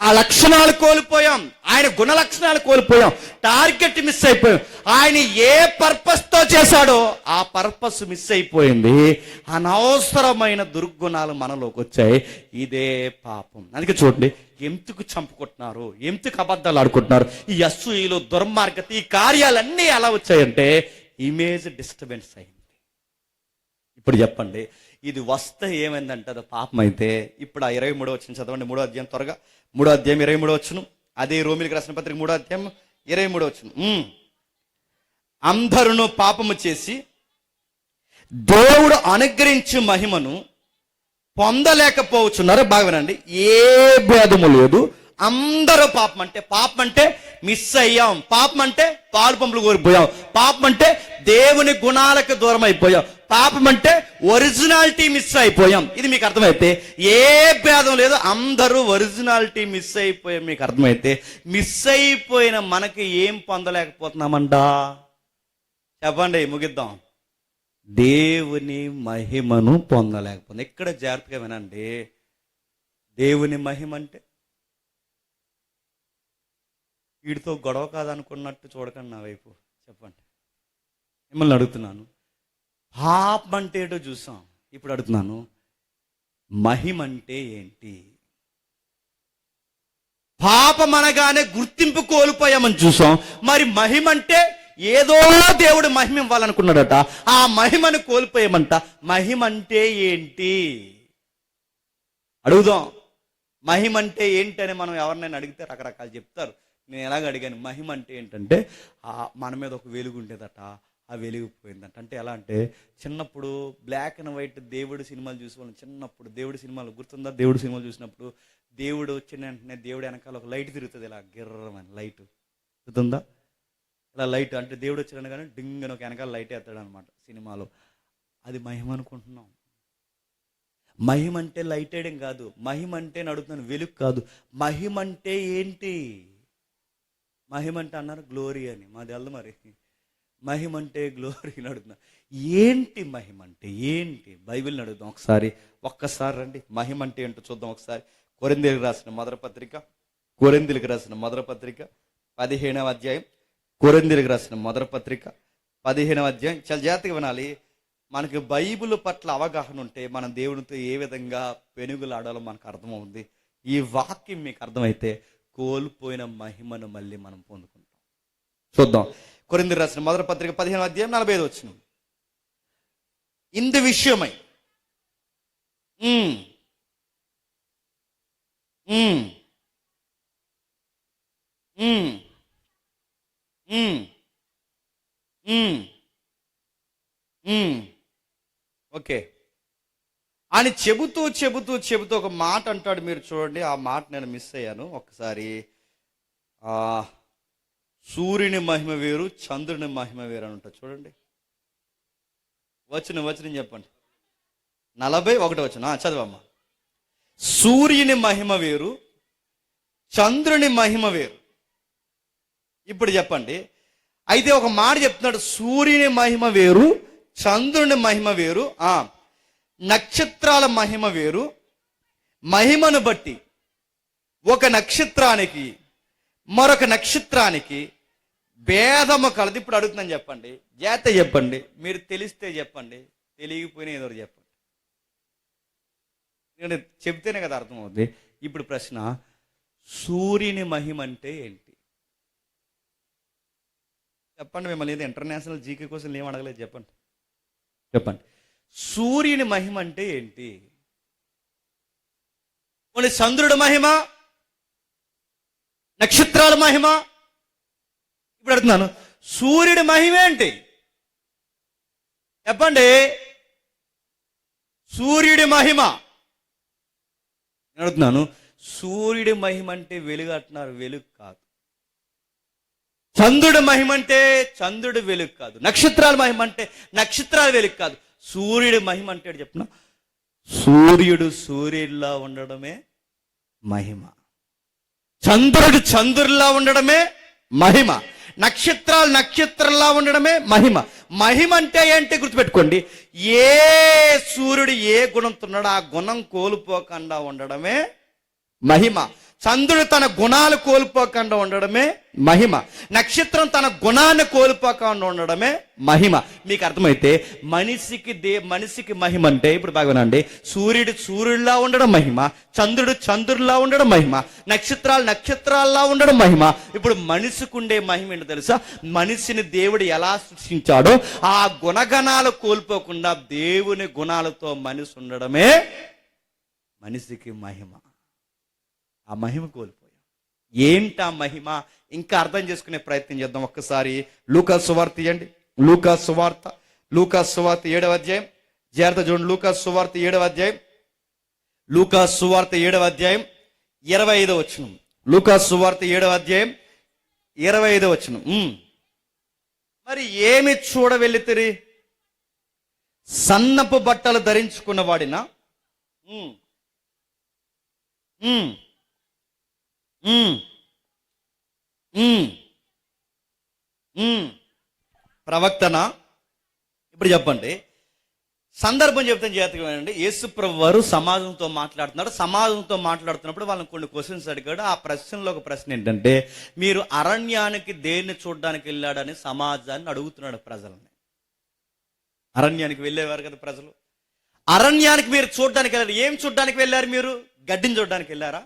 ఆ లక్షణాలు కోల్పోయాం, ఆయన గుణ లక్షణాలు కోల్పోయాం, టార్గెట్ మిస్ అయిపోయాం. ఆయన ఏ పర్పస్ తో చేశాడో ఆ పర్పస్ మిస్ అయిపోయింది. అనవసరమైన దుర్గుణాలు మనలోకి వచ్చాయి. ఇదే పాపం. అందుకే చూడండి, ఎందుకు చంపుకుంటున్నారు, ఎందుకు అబద్ధాలు ఆడుకుంటున్నారు, ఈ అసూయలు, దుర్మార్గత, ఈ కార్యాలన్నీ ఎలా వచ్చాయంటే ఇమేజ్ డిస్టర్బెన్స్ అయింది. ఇప్పుడు చెప్పండి, ఇది వస్తే ఏమైందంటే అది పాపం అయితే. ఇప్పుడు ఆ 23వ వచనం చదవండి, 3వ అధ్యాయం త్వరగా. 3వ అధ్యాయం 23వ వచనం, అదే రోమిలికి రాసిన పత్రిక 3వ అధ్యాయం 23వ వచనం. అందరూ పాపము చేసి దేవుడు అనుగ్రహించు మహిమను పొందలేకపోవచ్చున్నారు. బాగా వినండి, ఏ భేదము లేదు. అందరూ పాపం అంటే మిస్ అయ్యాం. పాపం అంటే పాలు పంపులు కోల్పోయాం. పాపం అంటే దేవుని గుణాలకు దూరం అయిపోయాం. పాపం అంటే ఒరిజినాలిటీ మిస్ అయిపోయాం. ఇది మీకు అర్థమైతే ఏ భేదం లేదు, అందరూ ఒరిజినాలిటీ మిస్ అయిపోయాం. మీకు అర్థమైతే మిస్ అయిపోయిన మనకి ఏం పొందలేకపోతున్నామంటా చెప్పండి, ముగిద్దాం. దేవుని మహిమను పొందలేకపోతుంది. ఇక్కడ జాగ్రత్తగా వినండి, దేవుని మహిమ అంటే వీడితో గొడవ కాదనుకున్నట్టు చూడకండి నా వైపు. చెప్పండి, మిమ్మల్ని అడుగుతున్నాను, పాపం అంటే ఏంటో చూసాం, ఇప్పుడు అడుగుతున్నాను, మహిమ అంటే ఏంటి? పాపం అనగానే గుర్తింపు కోల్పోయామని చూసాం. మరి మహిమ అంటే ఏదో దేవుడు మహిమ ఇవ్వాలనుకున్నాడట, ఆ మహిమను కోల్పోయామంట. మహిమ అంటే ఏంటి అడుగుదాం. మహిమ అంటే ఏంటని మనం ఎవరినైనా అడిగితే రకరకాలు చెప్తారు. నేను ఎలాగ అడిగాను, మహిమ అంటే ఏంటంటే మన మీద ఒక వెలుగు ఉండేదట, ఆ వెలిగిపోయిందంట. అంటే ఎలా అంటే, చిన్నప్పుడు బ్లాక్ అండ్ వైట్ దేవుడు సినిమాలు చూసేవాళ్ళం. చిన్నప్పుడు దేవుడి సినిమాలు గుర్తుందా? దేవుడి సినిమాలు చూసినప్పుడు దేవుడు వచ్చిన వెంటనే దేవుడు వెనకాల ఒక లైట్ తిరుగుతుంది, ఇలా గిర్రమని లైట్ గుర్తుందా? ఇలా లైట్ అంటే దేవుడు వచ్చిన కానీ డింగ్ అని ఒక వెనకాల లైట్ వేస్తాడు అనమాట సినిమాలో. అది మహిమ అనుకుంటున్నాం. మహిమ అంటే లైట్ వేయడం కాదు. మహిమ అంటే అడుగుతున్నాను, వెలుగు కాదు. మహిమ అంటే ఏంటి? మహిమ అంటే అన్నారు గ్లోరీ అని, మాది అల్లు. మరి మహిమ అంటే గ్లోరీ అడుగుతున్నా. ఏంటి మహిమ అంటే ఏంటి? బైబిల్ని అడుగుదాం ఒక్కసారి రండి. మహిమ అంటే ఏంటో చూద్దాం ఒకసారి. కొరింథీయులకు రాసిన మొదటి పత్రిక 15వ అధ్యాయం. కొరింథీయులకు రాసిన మొదటి పత్రిక 15వ అధ్యాయం. చాలా జాగ్రత్తగా వినాలి. మనకి బైబిల్ పట్ల అవగాహన ఉంటే మనం దేవునితో ఏ విధంగా పెనుగులాడాలో మనకు అర్థమవుతుంది. ఈ వాక్యం మీకు అర్థమైతే కోల్పోయిన మహిమను మళ్ళీ మనం పొందుకుంటాం. చూద్దాం, కొరింథీయులకు రాసిన మొదటి పత్రిక 15వ అధ్యాయం 45వ వచనం. ఇందు విషయమై ఓకే అని చెబుతూ ఒక మాట అంటాడు. మీరు చూడండి, ఆ మాట నేను మిస్ అయ్యాను. ఒకసారి సూర్యుని మహిమ వేరు, చంద్రుని మహిమ వేరు అని ఉంటుంది. చూడండి, వచనం చెప్పండి. 41 వచనం చదవమ్మా. సూర్యుని మహిమ వేరు, చంద్రుని మహిమ వేరు. ఇప్పుడు చెప్పండి, అయితే ఒక మాట చెప్తున్నాడు, సూర్యుని మహిమ వేరు, చంద్రుని మహిమ వేరు, నక్షత్రాల మహిమ వేరు. మహిమను బట్టి ఒక నక్షత్రానికి మరొక నక్షత్రానికి భేదము కలదు. ఇప్పుడు అడుగుతున్నాను, చెప్పండి, జాగ్రత్త చెప్పండి. మీరు తెలిస్తే చెప్పండి, తెలియకపోయినా ఏదో చెప్పండి. చెప్తేనే కదా అర్థమవుతుంది. ఇప్పుడు ప్రశ్న, సూర్యుని మహిమ అంటే ఏంటి? చెప్పండి. మిమ్మల్ని ఏదో ఇంటర్నేషనల్ జీకే కోసం ఏం అడగలేదు, చెప్పండి. సూర్యుని మహిమ అంటే ఏంటి? కొన్ని చంద్రుడి మహిమ, నక్షత్రాల మహిమ. ఇప్పుడు అడుగుతున్నాను, సూర్యుడి మహిమ ఏంటి? చెప్పండి. సూర్యుడి మహిమ అడుగుతున్నాను. సూర్యుడి మహిమ అంటే వెలుగు అంటున్నారు, వెలుగు కాదు. చంద్రుడి మహిమ అంటే చంద్రుడి వెలుగు కాదు. నక్షత్రాల మహిమ అంటే నక్షత్రాల వెలుగు కాదు. సూర్యుడి మహిమ అంటే చెప్తున్నా, సూర్యుడు సూర్యుడిలా ఉండడమే మహిమ. చంద్రుడు చంద్రుడిలా ఉండడమే మహిమ. నక్షత్రాలు నక్షత్రంలా ఉండడమే మహిమ. మహిమ అంటే ఏంటి గుర్తుపెట్టుకోండి. ఏ సూర్యుడు ఏ గుణంతో ఉన్నాడో ఆ గుణం కోల్పోకుండా ఉండడమే మహిమ. చంద్రుడు తన గుణాలు కోల్పోకుండా ఉండడమే మహిమ. నక్షత్రం తన గుణాన్ని కోల్పోకుండా ఉండడమే మహిమ. మీకు అర్థమైతే మనిషికి మహిమ అంటే, ఇప్పుడు బాగానండి, సూర్యుడు సూర్యుడిలా ఉండడం మహిమ, చంద్రుడు చంద్రుడిలా ఉండడం మహిమ, నక్షత్రాలు నక్షత్రాల్లా ఉండడం మహిమ. ఇప్పుడు మనిషికి ఉండే మహిమ ఏంటో తెలుసా? మనిషిని దేవుడు ఎలా సృష్టించాడో ఆ గుణగణాలు కోల్పోకుండా దేవుని గుణాలతో మనిషి ఉండడమే మనిషికి మహిమ. ఆ మహిమ కోల్పోయాం. ఏంటి ఆ మహిమ? ఇంకా అర్థం చేసుకునే ప్రయత్నం చేద్దాం. ఒక్కసారి లూకాసు సువార్త తీయండి. లూకాసు సువార్త 7వ అధ్యాయం. జాగ్రత్త చూడండి. లూకాసు సువార్త 7వ అధ్యాయం. లూకాసు సువార్త 7వ అధ్యాయం 25వ వచనం. లూకాసు సువార్త 7వ అధ్యాయం 25వ వచనం. మరి ఏమి చూడ వెళ్ళితిరి? సన్నపు బట్టలు ధరించుకున్న వాడినా? ప్రవక్తన? ఇప్పుడు చెప్పండి, సందర్భం చెప్తాను జాగ్రత్తగా. యేసుప్రభు వారు సమాజంతో మాట్లాడుతున్నాడు. సమాజంతో మాట్లాడుతున్నప్పుడు వాళ్ళని కొన్ని క్వశ్చన్స్ అడిగాడు. ఆ ప్రశ్నలో ఒక ప్రశ్న ఏంటంటే, మీరు అరణ్యానికి దేన్ని చూడడానికి వెళ్ళాడని సమాజాన్ని అడుగుతున్నాడు ప్రజల్ని. అరణ్యానికి వెళ్ళేవారు కదా ప్రజలు. అరణ్యానికి మీరు చూడడానికి వెళ్ళారు. ఏం చూడడానికి వెళ్ళారు? మీరు గడ్డిని చూడడానికి వెళ్ళారా?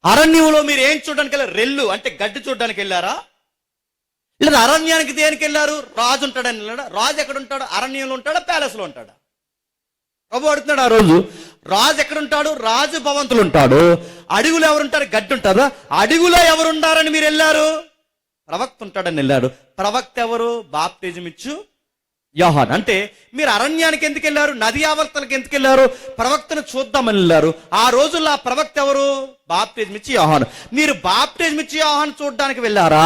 అరణ్యంలో మీరు ఏం చూడడానికి వెళ్ళారు? రెల్లు అంటే గడ్డి చూడడానికి వెళ్ళారా? లేదా అరణ్యానికి దేనికి వెళ్ళారు? రాజు ఉంటాడని వెళ్ళాడా? రాజు ఎక్కడ ఉంటాడు? అరణ్యంలో ఉంటాడా, ప్యాలెస్లో ఉంటాడా? ప్రభు అడుగుతున్నాడు ఆ రోజు, రాజు ఎక్కడుంటాడు? రాజు భవంతులు ఉంటాడు. అడుగులో ఎవరుంటారు? గడ్డి ఉంటుందా? అడుగులో ఎవరుంటారని మీరు వెళ్ళారు? ప్రవక్త ఉంటాడని వెళ్ళాడు. ప్రవక్త ఎవరు? బాప్తిజం ఇచ్చు యోహాను. అంటే మీరు అరణ్యానికి ఎందుకు వెళ్ళారు? నది ఆవర్తనకి ఎందుకు వెళ్ళారు? ప్రవక్తను చూద్దామని వెళ్ళారు. ఆ రోజుల్లో ఆ ప్రవక్త ఎవరు? బాప్తిజం ఇచ్చి యోహాను. మీరు బాప్తిజం ఇచ్చి యోహాను చూడడానికి వెళ్ళారా?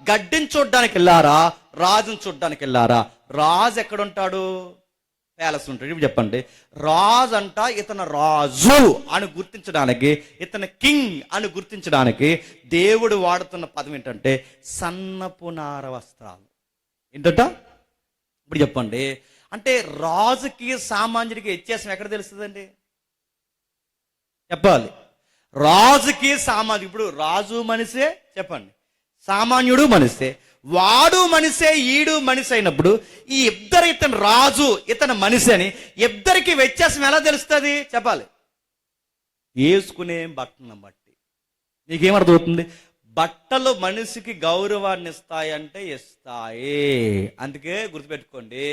గడ్డిని చూడడానికి వెళ్ళారా? రాజును చూడడానికి వెళ్ళారా? రాజు ఎక్కడుంటాడు? ప్యాలెస్ ఉంటాడు. ఇప్పుడు చెప్పండి, రాజు అంట ఇతను రాజు అని గుర్తించడానికి, ఇతను కింగ్ అని గుర్తించడానికి దేవుడు వాడుతున్న పదం ఏంటంటే సన్నపు నార వస్త్రాలు. ఏంటంట? ఇప్పుడు చెప్పండి, అంటే రాజుకి సామాన్యుడికి వ్యత్యాసం ఎక్కడ తెలుస్తుందండి? చెప్పాలి. రాజుకి సామాన్యుడు, ఇప్పుడు రాజు మనిషే, చెప్పండి, సామాన్యుడు మనిషే, వాడు మనిషే ఈడు మనిషి అయినప్పుడు ఈ ఇద్దరు, ఇతను రాజు ఇతను మనిషి అని ఇద్దరికి వ్యత్యాసం ఎలా తెలుస్తుంది? చెప్పాలి. వేసుకునే బట్టను బట్టి. నీకేమర్థమవుతుంది? బట్టలు మనిషికి గౌరవాన్ని ఇస్తాయంటే ఇస్తాయి. అందుకే గుర్తుపెట్టుకోండి,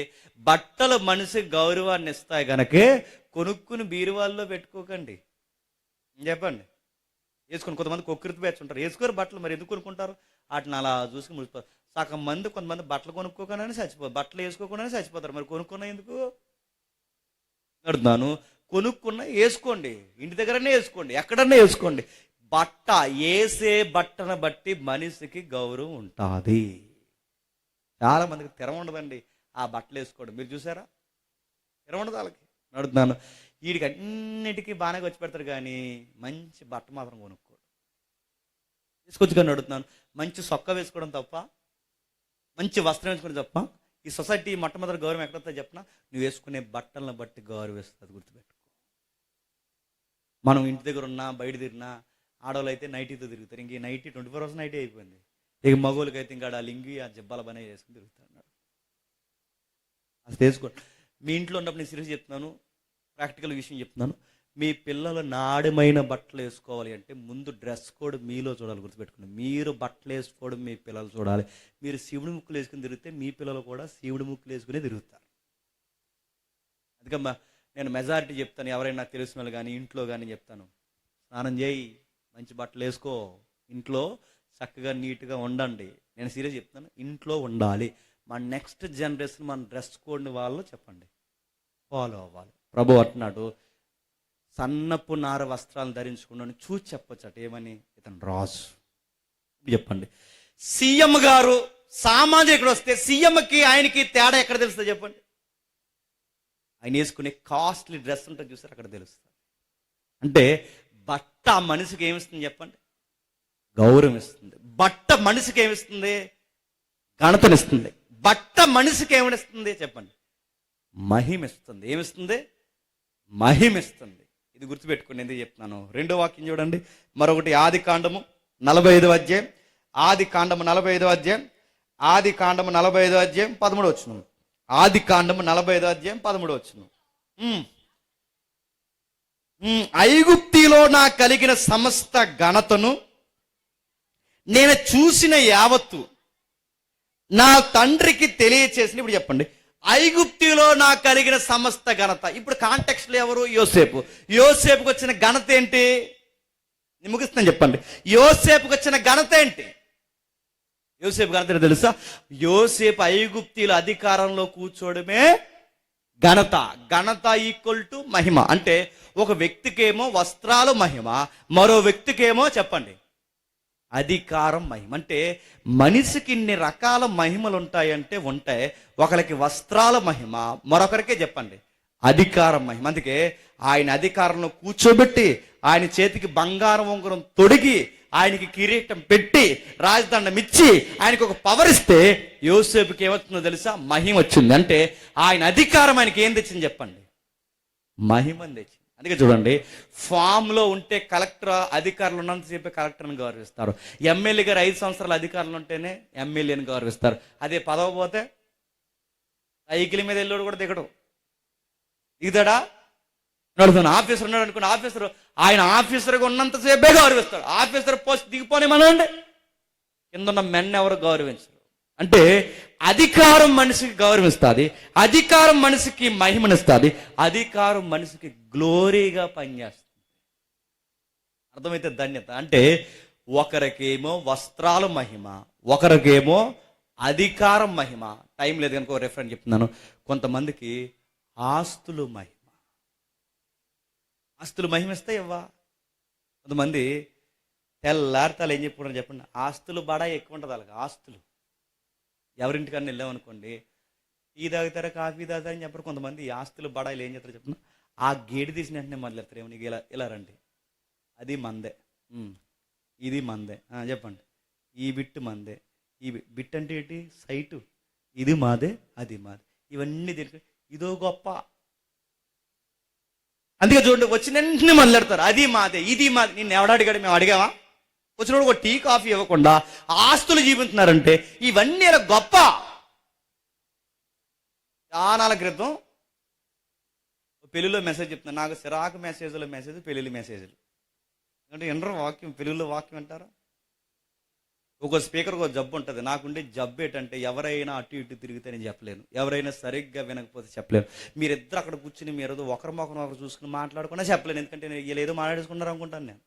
బట్టలు మనిషికి గౌరవాన్ని ఇస్తాయి కనుకే కొనుక్కుని బీరువాల్లో పెట్టుకోకండి. చెప్పండి. వేసుకుని కొంతమంది కొక్కరితో పెంచుంటారు, వేసుకోరు బట్టలు. మరి ఎందుకు కొనుక్కుంటారు? వాటిని అలా చూసుకుని ముడిపోతారు. సగం మంది కొంతమంది బట్టలు కొనుక్కోకుండానే చచ్చిపోతారు, బట్టలు వేసుకోకుండానే చచ్చిపోతారు. మరి కొనుక్కున్నా ఎందుకు అడుగుతున్నాను? కొనుక్కున్నా వేసుకోండి, ఇంటి దగ్గరనే వేసుకోండి, ఎక్కడన్నా వేసుకోండి. బట్ట వేసే బట్టను బట్టి మనిషికి గౌరవం ఉంటుంది. చాలా మందికి తెర ఉండదండి ఆ బట్టలు వేసుకోవడం. మీరు చూసారా? తెర ఉండదు వాళ్ళకి. అడుగుతున్నాను, వీడికి అన్నిటికీ బాగానే వచ్చి పెడతారు కానీ మంచి బట్ట మాత్రం కొనుక్కోడు. తీసుకొచ్చి కానీ అడుగుతున్నాను, మంచి సొక్క వేసుకోవడం తప్ప, మంచి వస్త్రం వేసుకోవడం తప్ప ఈ సొసైటీ మొట్టమొదటి గౌరవం ఎక్కడొస్తా చెప్పినా, నువ్వు వేసుకునే బట్టలను బట్టి గౌరవిస్తుంది. గుర్తుపెట్టుకో. మనం ఇంటి దగ్గర ఉన్నా బయట తిరిగినా ఆడవాళ్ళు అయితే నైటీతో తిరుగుతారు. ఇంక ఈ నైటీ 24 hours నైటీ అయిపోయింది. ఇక మగవాళ్ళకి అయితే ఇంకా ఆ లింగి ఆ జబ్బాల పని చేసుకుని తిరుగుతాడు. అది తెలుసుకోండి. మీ ఇంట్లో ఉన్నప్పుడు నేను సీరియస్ చెప్తున్నాను, ప్రాక్టికల్ విషయం చెప్తున్నాను. మీ పిల్లలు నాణ్యమైన బట్టలు వేసుకోవాలి అంటే ముందు డ్రెస్ కోడ్ మీలో చూడాలి. గుర్తుపెట్టుకోండి. మీరు బట్టలు వేసుకోవడం మీ పిల్లలు చూడాలి. మీరు శివుడి ముక్కులు వేసుకుని తిరిగితే మీ పిల్లలు కూడా శివుడి ముక్కులు వేసుకుని తిరుగుతారు. అందుకమ్మా నేను మెజారిటీ చెప్తాను, ఎవరైనా నాకు తెలిసిన వాళ్ళు కానీ ఇంట్లో కానీ చెప్తాను, స్నానం చేయి, మంచి బట్టలు వేసుకో, ఇంట్లో చక్కగా నీట్గా ఉండండి. నేను సీరియస్ చెప్తాను, ఇంట్లో ఉండాలి. మన నెక్స్ట్ జనరేషన్ మన డ్రెస్ కోడ్ని వాళ్ళు చెప్పండి ఫాలో అవ్వాలి. ప్రభు అంటున్నాడు, సన్నపు నార వస్త్రాలను ధరించుకున్నాను చూసి చెప్పొచ్చు అట. ఏమని? ఇతను రాజు. చెప్పండి, సీఎం గారు సామాజికుడు వస్తే సీఎంకి ఆయనకి తేడా ఎక్కడ తెలుస్తుంది చెప్పండి? ఆయన వేసుకునే కాస్ట్లీ డ్రెస్ ఉంటుంది చూసారు, అక్కడ తెలుస్తుంది. అంటే బట్ట మనిషికి ఏమిస్తుంది చెప్పండి? గౌరవం ఇస్తుంది. బట్ట మనిషికి ఏమిస్తుంది? ఘనతనిస్తుంది. బట్ట మనిషికి ఏమిస్తుంది చెప్పండి? మహిమిస్తుంది. ఏమిస్తుంది? మహిమిస్తుంది. ఇది గుర్తుపెట్టుకుని ఎందుకు చెప్తున్నాను? రెండో వాక్యం చూడండి. మరొకటి ఆది కాండము 45వ అధ్యాయం. ఆది కాండము 45వ అధ్యాయం. ఆది కాండము 45వ అధ్యాయం 13వ వచనం. ఆది కాండము 45వ అధ్యాయం 13వ వచనం. ఐగుప్తిలో నా కలిగిన సమస్త ఘనతను నేను చూసిన యావత్తు నా తండ్రికి తెలియచేసిన. ఇప్పుడు చెప్పండి, ఐగుప్తిలో నాకు కలిగిన సమస్త ఘనత. ఇప్పుడు కాంటెక్స్ట్లో ఎవరు? యోసేపు. యోసేపుకి వచ్చిన ఘనత ఏంటి? నేను ముగిస్తాను చెప్పండి. యోసేపుకి వచ్చిన ఘనత ఏంటి? యోసేపు ఘనత తెలుసా? యోసేపు ఐగుప్తీల అధికారంలో కూర్చోవడమే ఘనత. ఘనత ఈక్వల్ టు మహిమ. అంటే ఒక వ్యక్తికేమో వస్త్రాలు మహిమ, మరో వ్యక్తికేమో చెప్పండి అధికారం మహిమ. అంటే మనిషికి ఇన్ని రకాల మహిమలు ఉంటాయంటే ఉంటాయి. ఒకరికి వస్త్రాల మహిమ, మరొకరికే చెప్పండి అధికారం మహిమ. అందుకే ఆయన అధికారంలో కూర్చోబెట్టి ఆయన చేతికి బంగారం ఉంగరం తొడిగి ఆయనకి కిరీటం పెట్టి రాజదండం ఇచ్చి ఆయనకు ఒక పవర్ ఇస్తే యోసేపుకి ఏమవుతుందో తెలుసా? మహిమ వచ్చింది. అంటే ఆయన అధికారం ఆయనకి ఏం తెచ్చింది చెప్పండి? మహిమని తెచ్చింది. అందుకే చూడండి, ఫామ్లో ఉంటే కలెక్టర్ అధికారులు ఉన్నంతసేపే కలెక్టర్ని గౌరవిస్తారు. ఎమ్మెల్యే గారు 5 సంవత్సరాల అధికారులు ఉంటేనే ఎమ్మెల్యేని గౌరవిస్తారు. అదే పదవి పోతే సైకిల్ మీద వెళ్ళాడు కూడా దిగడు. దిగుతాడా? నడుతున్న ఆఫీసర్ ఉన్నాడు అనుకున్న ఆఫీసర్ ఆయన ఆఫీసర్గా ఉన్నంతసేపే గౌరవిస్తాడు. ఆఫీసర్ పోస్ట్ దిగిపోనే మనండి, కింద ఉన్న మెన్ ఎవరు గౌరవించరు. అంటే అధికారం మనిషికి గౌరవిస్తుంది, అధికారం మనిషికి మహిమనిస్తుంది, అధికారం మనిషికి గ్లోరీగా పనిచేస్తుంది. అర్థమైతే ధన్యత. అంటే ఒకరికేమో వస్త్రాల మహిమ, ఒకరికేమో అధికారం మహిమ. టైం లేదు కనుక రెఫరెన్స్ చెప్తున్నాను. కొంతమందికి ఆస్తులు మహిమ. ఆస్తులు మహిమిస్తాయి ఇవ్వా. కొంతమంది తెల్లారితాలు ఏం చెప్పుకుంటారు చెప్పండి? ఆస్తులు బడా ఎక్కువ ఉంటుంది వాళ్ళకి. ఆస్తులు ఎవరింటికన్నా వెళ్ళామనుకోండి, టీ తాగుతారా కాఫీ తాగుతారా అని చెప్పారు. కొంతమంది ఈ ఆస్తులు బడాయిలు ఏం చేస్తారు చెప్పండి? ఆ గేటు తీసిన వెంటనే మొదలెడతారు. ఏమో నీకు ఇలా ఇలా రండి, అది మందే, ఇది మందే, చెప్పండి ఈ బిట్టు మందే, ఈ బిట్ అంటే ఏంటి? సైటు, ఇది మాదే, అది మాదే, ఇవన్నీ దీనికి ఇదో గొప్ప. అందుకే చూడండి, వచ్చిన వెంటనే మొదలెడతారు అది మాదే, ఇది మాదే. నిన్ను ఎవడాడిగాడు? మేము అడిగావా? వచ్చినప్పుడు ఒక టీ కాఫీ ఇవ్వకుండా ఆస్తులు జీవిస్తున్నారంటే ఇవన్నీ గొప్ప. చాలా క్రితం పెళ్ళిలో మెసేజ్ చెప్తున్నాను. నాకు సిరాకు మెసేజ్లో మెసేజ్, పెళ్ళిళ్ళు మెసేజ్లు. అంటే వినరు వాక్యం, పెళ్ళిళ్ళలో వాక్యం అంటారా? ఒక స్పీకర్కి ఒక జబ్బు ఉంటుంది. నాకుండే జబ్బు ఏంటంటే ఎవరైనా అటు ఇటు తిరిగితే నేను చెప్పలేను, ఎవరైనా సరిగ్గా వినకపోతే చెప్పలేను. మీరిద్దరు అక్కడ కూర్చుని మీరు ఒకరి మొక్కను ఒకరు చూసుకుని మాట్లాడుకున్నా చెప్పలేను. ఎందుకంటే వీళ్ళు ఏదో మాట్లాడుకున్నారు అనుకుంటాను నేను.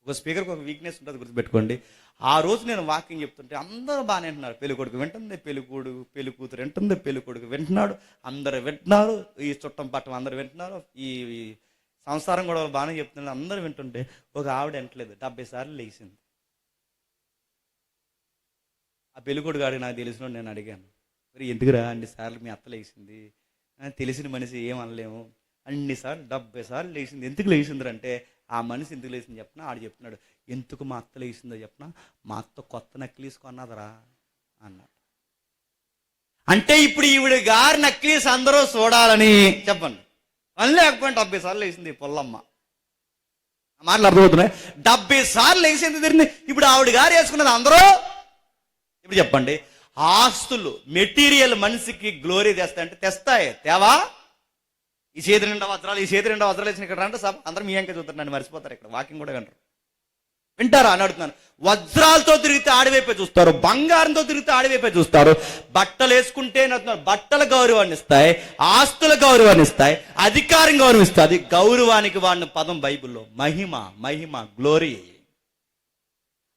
ఒక స్పీకర్కి ఒక వీక్నెస్ ఉంటుంది, గుర్తుపెట్టుకోండి. ఆ రోజు నేను వాకింగ్ చెప్తుంటే అందరూ బాగానే వింటున్నారు. పెళ్లి కొడుకు వింటుంది, పెళ్లి కూతురు వింటుంది, పెళ్లి కొడుకు వింటున్నాడు, అందరు వింటున్నారు, ఈ చుట్టం పట్టం అందరు వింటున్నారు, ఈ సంసారం కూడా బాగానే చెప్తున్నారు, అందరూ వింటుంటే ఒక ఆవిడ వింటలేదు, 70 సార్లు లేచింది. ఆ పెళ్ళికొడుకు గాడికి నాకు తెలిసిన నేను అడిగాను, మరి ఎందుకురా అన్నిసార్లు మీ అత్త లేచింది? తెలిసిన మనిషి ఏమనలేము, అన్నిసార్లు 70 సార్లు లేచింది, ఎందుకు లేచింది అంటే, ఆ మనిషి ఎందుకు లేచింది చెప్పినా ఆడు చెప్తున్నాడు, ఎందుకు మా అత్త లేచిందో చెప్పినా, మా అత్త కొత్త నక్లీస్ కొన్నదరా అన్నాడు. అంటే ఇప్పుడు ఈవిడ గారి నక్లీస్ అందరూ చూడాలని చెప్పండి, అని లేకపోతే 70 సార్లు లేచింది పొల్లమ్మ. మాటలు అర్థమవుతున్నాయి. 70 సార్లు లేచింది తిరిగింది. ఇప్పుడు ఆవిడ గారు వేసుకున్నది అందరూ. ఇప్పుడు చెప్పండి, ఆస్తులు మెటీరియల్ మనిషికి గ్లోరీ తెస్తాయంటే తెస్తాయి, తేవా? ఈ చేతి నిండా వజ్రాలు, ఈ చేతి నిండా వజ్రాలు వేసిన ఇక్కడ అంటే అందరూ మీ అంకే చూస్తారు, నన్ను మర్చిపోతారు, ఇక్కడ వాకింగ్ కూడా కంటారు. వింటారా అని అడుగుతున్నాను. వజ్రాలతో తిరిగితే ఆడివైపే చూస్తారు, బంగారంతో తిరిగితే ఆడివైపే చూస్తారు. బట్టలు వేసుకుంటే బట్టల గౌరవాన్ని ఇస్తాయి, ఆస్తుల గౌరవాన్ని ఇస్తాయి, అధికారం గౌరవిస్తుంది. గౌరవానికి వాడిన పదం బైబిల్లో మహిమ. మహిమ, గ్లోరీ.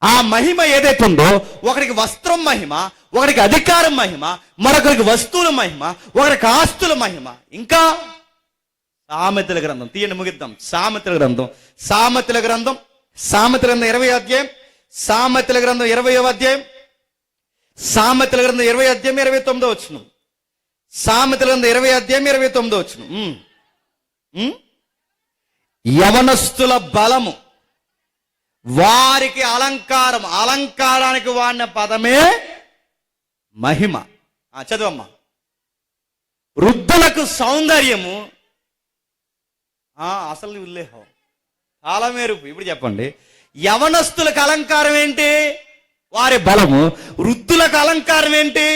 ఆ మహిమ ఏదైతే ఉందో, ఒకరికి వస్త్రం మహిమ, ఒకరికి అధికారం మహిమ, మరొకరికి వస్తువుల మహిమ, ఒకరికి ఆస్తుల మహిమ. ఇంకా సామెతల గ్రంథం తీయండి, ముగిద్దాం. సామెతల గ్రంథం 20వ అధ్యాయం, సామెతల గ్రంథం 20వ అధ్యాయం, సామెతల గ్రంథం 20వ అధ్యాయం 29వ వచనం. సామెతల గ్రంథం 20వ అధ్యాయం 29వ వచనం. యవనస్తుల బలము వారికి అలంకారం. అలంకారానికి వాడిన పదమే మహిమ. చదవమ్మా. వృద్ధులకు సౌందర్యము, అసలు ఉల్లేఖం, చాలా మేరుపు. ఇప్పుడు చెప్పండి, యవనస్తులకు అలంకారం ఏంటి? వారి బలము. వృద్ధులకు అలంకారం ఏంటి?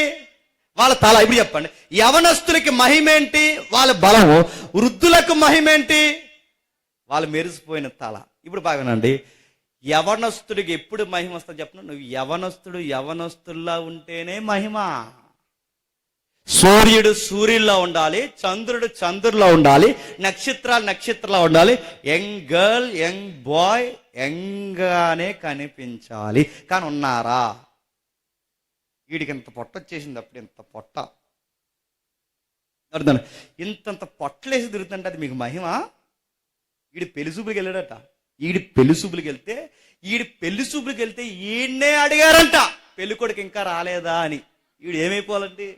వాళ్ళ తల. ఇప్పుడు చెప్పండి, యవనస్తులకి మహిమ ఏంటి? వాళ్ళ బలము. వృద్ధులకు మహిమ ఏంటి? వాళ్ళు మెరిసిపోయిన తల. ఇప్పుడు బాగానండి, యవనస్తుడికి ఎప్పుడు మహిమ వస్తుంది చెప్పను? నువ్వు యవనస్తుల్లా ఉంటేనే మహిమ. సూర్యుడు సూర్యుల్లో ఉండాలి, చంద్రుడు చంద్రుల్లో ఉండాలి, నక్షత్రాలు ఉండాలి. యంగ్ గర్ల్, యంగ్ బాయ్ యంగ్గానే కనిపించాలి. కానీ ఉన్నారా? వీడికి ఇంత పొట్ట వచ్చేసింది, అప్పుడు ఇంత పొట్ట అర్థం, ఇంతంత పొట్టలేసి తిరుగుతుంటే అది మీకు మహిమ? వీడి పెళ్లి చూపులకు వెళ్ళాడట. ఈడి పెళ్లి చూపులకు వెళ్తే ఈయన్నే అడిగారంట, పెళ్లి కొడుకు ఇంకా రాలేదా అని. ఈడు ఏమైపోవాలండి?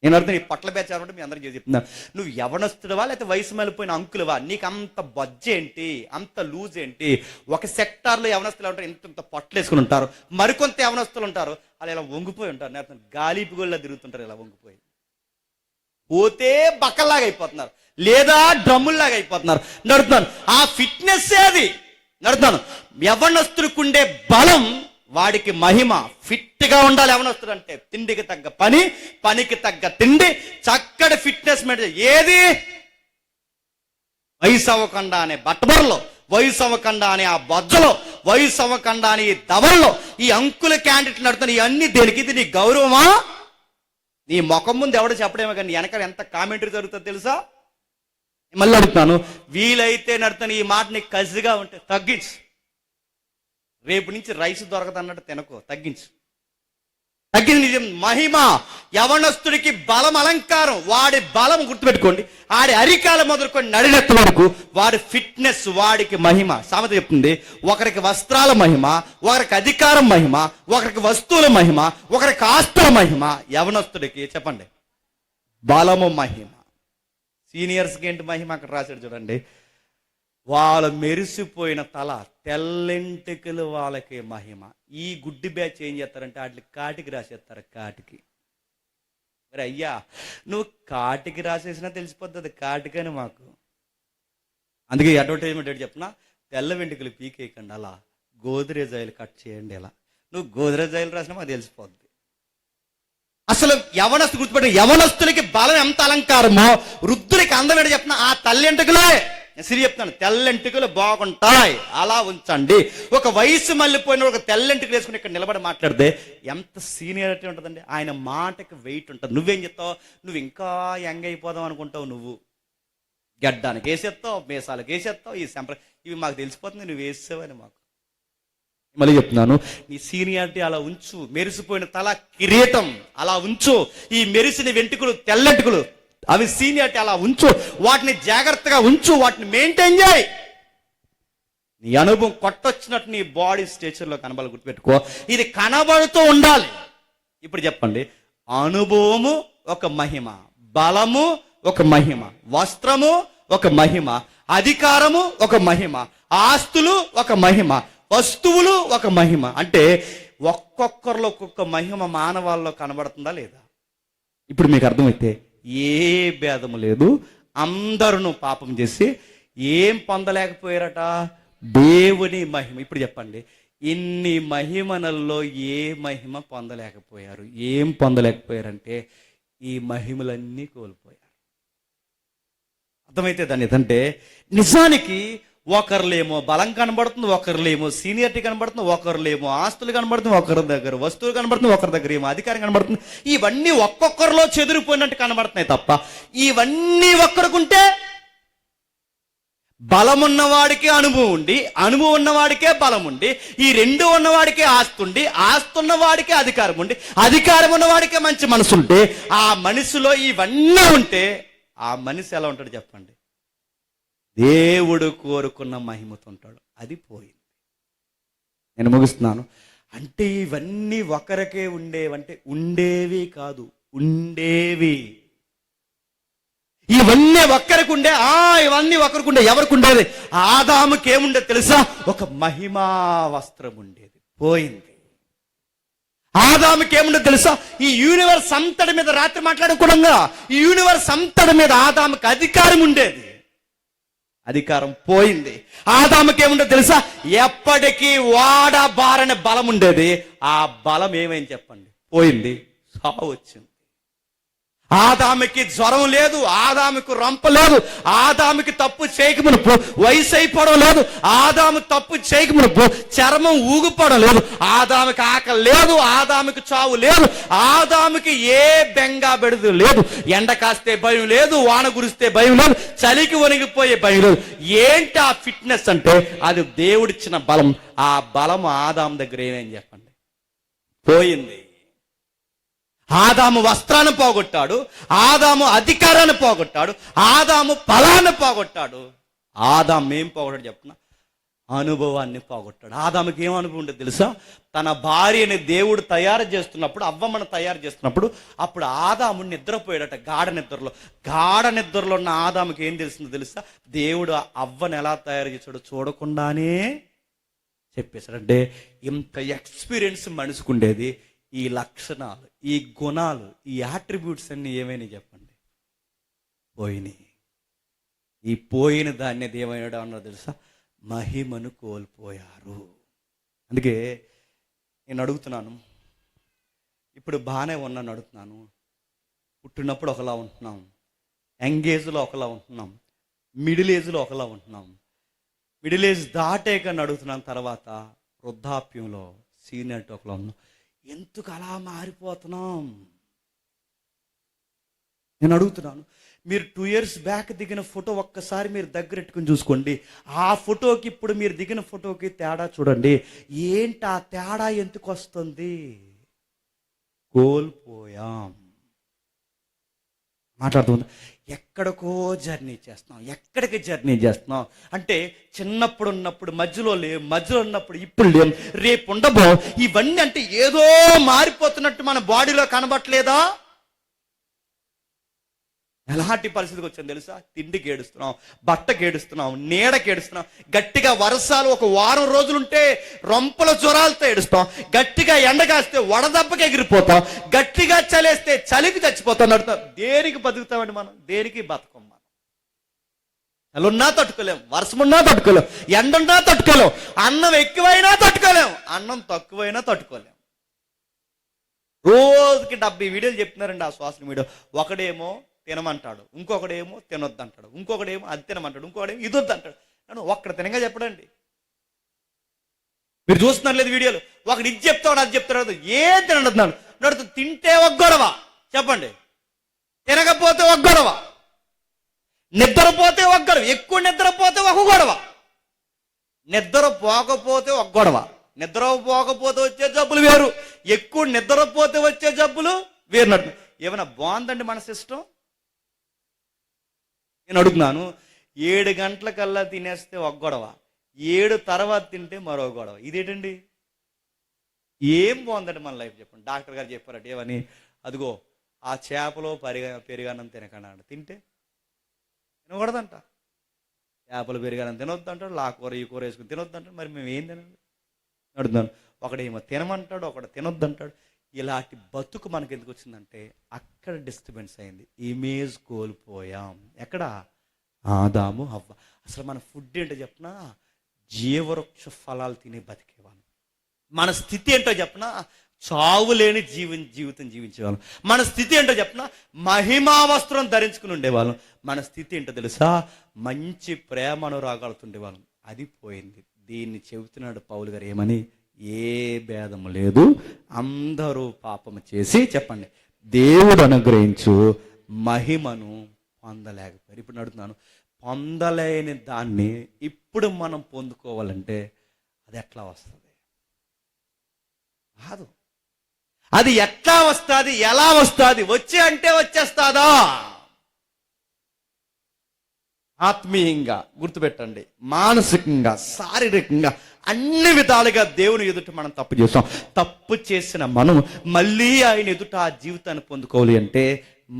నేను అర్థం, ఈ పట్ల బేచారంటే మీ అందరికీ చెప్తున్నాను, నువ్వు యవనస్తుడివా లేకపోతే వయసు మళ్ళిపోయిన అంకులవా? నీకు అంత బజ్జేంటి, అంత లూజ్ ఏంటి? ఒక సెక్టార్లో యవనస్తులు ఉంటారు, ఇంత పొట్టలు వేసుకుని ఉంటారు. మరికొంత యవనస్తులు ఉంటారు, అలా ఇలా వంగిపోయి ఉంటారు. నేను గాలిపుగోళ్ళ తిరుగుతుంటారు, ఇలా వంగిపోయి. పోతే బక్కల్లాగా అయిపోతున్నారు, లేదా డ్రమ్ముల్లాగా అయిపోతున్నారు. నడుతున్నాను, ఆ ఫిట్నెస్ అది. నడుతున్నాను, యవనస్తుడికి ఉండే బలం వాడికి మహిమ. ఫిట్ గా ఉండాలి యవనస్తుడు అంటే. తిండికి తగ్గ పని, పనికి తగ్గ తిండి, చక్కటి ఫిట్నెస్ మెయింటైన్. ఏది? వయసు అవ్వకుండా అనే బట్టబరలో, వయసు అవ్వకుండా అనే ఆ బొజ్జలో, వయసు అవ్వకుండా అనే ఈ దవల్లో, ఈ అంకుల క్యాండిడేట్లు నడుతున్నాయి. ఇవన్నీ దేనికి? ఇది నీ గౌరవమా? నీ ముఖం ముందు ఎవడో చెప్పడేమో కానీ వెనకాల ఎంత కామెంటరీ జరుగుతుందో తెలుసా? మళ్ళీ అడుగుతాను, వీలైతే నడుతాను, ఈ మాట నీకు కసిగా ఉంటే తగ్గించు. రేపు నుంచి రైస్ దొరకదు అన్నట్టు తినకు, తగ్గించు. తగ్గింది మహిమ. యవనస్తుడికి బలం అలంకారం. వాడి బలం గుర్తుపెట్టుకోండి, ఆడి అరికాల మొదలుకొని నడినెత్త వరకు వాడి ఫిట్నెస్ వాడికి మహిమ. సామెత చెప్తుంది, ఒకరికి వస్త్రాల మహిమ, ఒకరికి అధికారం మహిమ, ఒకరికి వస్తువుల మహిమ, ఒకరికి ఆస్తుల మహిమ. యవనస్తుడికి చెప్పండి బలము మహిమ. సీనియర్స్కి ఏంటి మహిమ? అక్కడ రాశాడు చూడండి, వాళ్ళ మెరిసిపోయిన తల, తెల్లెంటికలు వాళ్ళకి మహిమ. ఈ గుడ్డి బ్యాచ్ ఏం చేస్తారంటే వాటికి కాటికి రాసేస్తారు. కాటికి మరి అయ్యా, నువ్వు కాటికి రాసేసినా తెలిసిపోతుంది కాటికని మాకు. అందుకే అడ్వర్టైజ్మెంట్ ఏంటి చెప్పిన, తెల్ల వెంట్రుకలు పీకేయకండి, అలా గోద్రేజ్ ఆయిల్ కట్ చేయండి. ఇలా నువ్వు గోద్రేజ్ ఆయిల్ రాసినా మాకు తెలిసిపోద్ది. అసలు యవనస్తు గుర్తుపెట్ట, యవనస్తులకి బలం ఎంత అలంకారమో వృద్ధులకి అందం ఏంటో చెప్పిన, ఆ తల్లెంటుకలే. సిరి చెప్తాను, తెల్లెంటుకలు బాగుంటాయి, అలా ఉంచండి. ఒక వయసు మళ్ళీపోయిన ఒక తెల్లెంటుకలు వేసుకుని ఇక్కడ నిలబడి మాట్లాడితే ఎంత సీనియారిటీ ఉంటుందండి. ఆయన మాటకి వెయిట్ ఉంటుంది. నువ్వేం చెప్తావు? నువ్వు ఇంకా యంగ్ అయిపోదాం అనుకుంటావు. నువ్వు గడ్డానికి వేసేస్తావు, మీసాలకు వేసేస్తావు. ఈ ఇవి మాకు తెలిసిపోతుంది, నువ్వు వేసావని మాకు. మళ్ళీ చెప్తున్నాను, నీ సీనియారిటీ అలా ఉంచు. మెరిసిపోయిన తల కిరీటం అలా ఉంచు. ఈ మెరిసిన వెంట్రుకలు, తెల్లెంటుకలు అవి సీనియారిటీ అలా ఉంచు, వాటిని జాగ్రత్తగా ఉంచు, వాటిని మెయింటైన్ చేయి. నీ అనుభవం కొట్టొచ్చినట్టు నీ బాడీ స్ట్రక్చర్లో కనబడాలి. గుర్తుపెట్టుకో, ఇది కనబడుతూ ఉండాలి. ఇప్పుడు చెప్పండి, అనుభవము ఒక మహిమ, బలము ఒక మహిమ, వస్త్రము ఒక మహిమ, అధికారము ఒక మహిమ, ఆస్తులు ఒక మహిమ, వస్తువులు ఒక మహిమ. అంటే ఒక్కొక్కరిలో ఒక్కొక్క మహిమ మానవాళ్ళలో కనబడుతుందా లేదా? ఇప్పుడు మీకు అర్థమైతే ఏ భేదము లేదు, అందరూ పాపం చేసి ఏం పొందలేకపోయారట? దేవుని మహిమ. ఇప్పుడు చెప్పండి, ఇన్ని మహిమలలో ఏ మహిమ పొందలేకపోయారు? ఏం పొందలేకపోయారంటే ఈ మహిమలన్నీ కోల్పోయారు. అర్థమైతే దాన్ని అంటే నిజానికి ఒకరిలేమో బలం కనబడుతుంది, ఒకరిలేమో సీనియారిటీ కనబడుతుంది, ఒకరిలేమో ఆస్తులు కనబడుతుంది, ఒకరి దగ్గర వస్తువులు కనబడుతుంది, ఒకరి దగ్గర ఏమో అధికారం కనబడుతుంది. ఇవన్నీ ఒక్కొక్కరిలో చెదిరిపోయినట్టు కనబడుతున్నాయి తప్ప ఇవన్నీ ఒక్కడికుంటే బలం ఉన్నవాడికే అనుభవం ఉండి, అనుభవం ఉన్నవాడికే బలం ఉండి, ఈ రెండు ఉన్నవాడికే ఆస్తి ఉండి, ఆస్తి ఉన్నవాడికే అధికారం ఉండి, అధికారం ఉన్నవాడికే మంచి మనసు ఉంటే, ఆ మనసులో ఇవన్నీ ఉంటే ఆ మనిషి ఎలా ఉంటాడు చెప్పండి? దేవుడు కోరుకున్న మహిమతో ఉంటాడు. అది పోయింది. నేను ముగిస్తున్నాను. అంటే ఇవన్నీ ఒకరికే ఉండేవంటే ఉండేవి కాదు, ఉండేవి. ఇవన్నీ ఒక్కరికి ఉండే, ఇవన్నీ ఒకరికి ఉండే. ఎవరికి ఉండేది? ఆదాముకి ఏముండేది తెలుసా? ఒక మహిమా వస్త్రం ఉండేది, పోయింది. ఆదాముకి ఏముండేది తెలుసా? ఈ యూనివర్స్ అంతటి మీద రాత్రి మాట్లాడుకోవడంగా ఈ యూనివర్స్ అంతటి మీద ఆదాముకి అధికారం ఉండేది, అధికారం పోయింది. ఆదాముకి ఏముండేది తెలుసా? ఎప్పటికీ వాడబారని బలం ఉండేది. ఆ బలం ఏమైంది చెప్పండి? పోయింది, సావు వచ్చింది. ఆదాముకి జ్వరం లేదు, ఆదాముకు రంప లేదు, ఆదాముకి తప్పు చేయకమునుపు వయసు అయిపోవడం లేదు, ఆదాము తప్పు చేయకమునుపు చర్మం ఊగిపోవడం లేదు, ఆదాముకి ఆకలి లేదు, ఆదాముకి చావు లేదు, ఆదాముకి ఏ బెంగా బెడదు లేదు, ఎండ కాస్తే భయం లేదు, వాన కురిస్తే భయం లేదు, చలికి వణిగిపోయే భయం లేదు. ఏంటి ఆ ఫిట్నెస్ అంటే? అది దేవుడిచ్చిన బలం. ఆ బలం ఆదాము దగ్గర ఏమేం చెప్పండి? పోయింది. ఆదాము వస్త్రాన్ని పోగొట్టాడు, ఆదాము అధికారాన్ని పోగొట్టాడు, ఆదాము బలాన్ని పోగొట్టాడు. ఆదాము ఏం పోగొట్టాడు చెప్తున్నా? అనుభవాన్ని పోగొట్టాడు. ఆదాముకి ఏం అనుభవం ఉండేది తెలుసా? తన భార్యని దేవుడు తయారు చేస్తున్నప్పుడు, అవ్వమ్మను తయారు చేస్తున్నప్పుడు, అప్పుడు ఆదాము నిద్రపోయాడట, గాఢ నిద్రలో. గాఢ నిద్రలో ఉన్న ఆదాముకి ఏం తెలిసిందో తెలుసా? దేవుడు అవ్వను ఎలా తయారు చేశాడో చూడకుండానే చెప్పేశాడు. అంటే ఇంత ఎక్స్పీరియన్స్ మనిషికి ఉండేది. ఈ లక్షణాలు, ఈ గుణాలు, ఈ యాట్రిబ్యూట్స్ అన్ని ఏమైనా చెప్పండి? పోయినాయి. ఈ పోయిన దాన్ని ఏమైనా అన్నారు తెలుసా? మహిమను కోల్పోయారు. అందుకే నేను అడుగుతున్నాను, ఇప్పుడు బాగానే ఉన్నాను అడుగుతున్నాను. పుట్టినప్పుడు ఒకలా ఉంటున్నాం, యంగ్ ఏజ్లో ఒకలా ఉంటున్నాం, మిడిల్ ఏజ్లో ఒకలా ఉంటున్నాం, మిడిల్ ఏజ్ దాటేకని అడుగుతున్నాను. తర్వాత వృద్ధాప్యంలో సీనియర్ ఒకలా ఉన్నాం. ఎందుకు అలా మారిపోతున్నాం? నేను అడుగుతున్నాను. మీరు 2 years బ్యాక్ దిగిన ఫోటో ఒక్కసారి మీరు దగ్గరెట్టుకుని చూసుకోండి. ఆ ఫోటోకి ఇప్పుడు మీరు దిగిన ఫోటోకి తేడా చూడండి. ఏంటి ఆ తేడా ఎందుకు వస్తుంది? కోల్పోయాం. మాట్లాడుతుంది. ఎక్కడికో జర్నీ చేస్తున్నాం. ఎక్కడికి జర్నీ చేస్తున్నాం అంటే చిన్నప్పుడు ఉన్నప్పుడు మధ్యలో లేవు, మధ్యలో ఉన్నప్పుడు ఇప్పుడు లేవు, రేపు ఉండబో. ఇవన్నీ అంటే ఏదో మారిపోతున్నట్టు మన బాడీలో కనబట్టలేదా? ఎలాంటి పరిస్థితికి వచ్చింది తెలుసా? తిండికి ఏడుస్తున్నాం, బట్టకి ఏడుస్తున్నాం, నీడకి ఏడుస్తున్నాం. గట్టిగా వర్షాలు ఒక వారం రోజులుంటే రొంపల జ్వరాలతో ఏడుస్తాం, గట్టిగా ఎండగాస్తే వడదెబ్బకి ఎగిరిపోతాం, గట్టిగా చలేస్తే చలికి చచ్చిపోతాం. నడుతాం. దేనికి బతుకుతామండి మనం? దేనికి బతకం మనం. చలున్నా తట్టుకోలేం, వర్షమున్నా తట్టుకోలేం, ఎండున్నా తట్టుకోలేం, అన్నం ఎక్కువైనా తట్టుకోలేం, అన్నం తక్కువైనా తట్టుకోలేం. రోజుకి 70 వీడియోలు చెప్తున్నారండి ఆ సోషల్ మీడియా. ఒకడేమో తినమంటాడు, ఇంకొకడేమో తినొద్దంటాడు, ఇంకొకడేమో అది తినమంటాడు, ఇంకొకడేమో ఇది వద్దంటాడు. నన్ను ఒక్కడ తినగా చెప్పడండి. మీరు చూస్తున్నారు లేదు వీడియోలు? ఒకడు ఇది చెప్తాడు, అది చెప్తాడు, ఏం తినడుతున్నాడు. నడుతూ తింటే ఒక గొడవ చెప్పండి, తినకపోతే ఒక గొడవ, నిద్రపోతే ఒక గొడవ, ఎక్కువ నిద్రపోతే ఒక గొడవ, నిద్రపోకపోతే ఒక గొడవ. నిద్రపోకపోతే వచ్చే జబ్బులు వేరు, ఎక్కువ నిద్రపోతే వచ్చే జబ్బులు వేరునట్టు. ఏమైనా బాగుందండి మన సిస్టం? నేను అడుగుతున్నాను, 7 గంటలకల్లా తినేస్తే ఒక గొడవ, 7 తర్వాత తింటే మరో గొడవ. ఇదేంటండి? ఏం బాగుందండి మన లైఫ్ చెప్పండి. డాక్టర్ గారు చెప్పారట ఏమని, అదిగో ఆ చేపలో పెరుగన్నం తినకండి అంట. తింటే తినకూడదంట. చేపలు పెరుగన్నం తినొద్దు అంటాడు, కూర ఈ కూర వేసుకుని తినొద్దు అంటాడు. మరి మేము ఏం తినాలి అడుగుతాను. ఒకడేమో తినమంటాడు, ఒకడు తినొద్దు అంటాడు. ఇలాంటి బతుకు మనకు ఎందుకు వచ్చిందంటే అక్కడ డిస్టర్బెన్స్ అయింది. ఇమేజ్ కోల్పోయాం. ఎక్కడ? ఆదాము హవ్వ. అసలు మన ఫుడ్ ఏంటో చెప్పనా, జీవవృక్ష ఫలాలు తినే బతికేవాళ్ళం. మన స్థితి ఏంటో చెప్పనా, చావు లేని జీవితం జీవించేవాళ్ళం. మన స్థితి ఏంటో చెప్పనా, మహిమా వస్త్రం ధరించుకుని ఉండేవాళ్ళం. మన స్థితి ఏంటో తెలుసా, మంచి ప్రేమ అనురాగాలతో ఉండేవాళ్ళం. అది పోయింది. దీన్ని చెబుతున్నాడు పౌలు గారు ఏమని, ఏ భేదము లేదు, అందరూ పాపము చేసి చెప్పండి దేవుడు అనుగ్రహించు మహిమను పొందలేకపోయారు. ఇప్పుడు అడుగుతున్నాను, పొందలేని దాన్ని ఇప్పుడు మనం పొందుకోవాలంటే అది ఎట్లా వస్తుంది? కాదు. అది ఎట్లా వస్తుంది, ఎలా వస్తుంది? వచ్చే అంటే వచ్చేస్తాదా? ఆత్మీయంగా గుర్తుపెట్టండి, మానసికంగా, శారీరకంగా, అన్ని విధాలుగా దేవుని ఎదుట మనం తప్పు చేస్తాం. తప్పు చేసిన మనం మళ్ళీ ఆయన ఎదుట ఆ జీవితాన్ని పొందుకోవాలి అంటే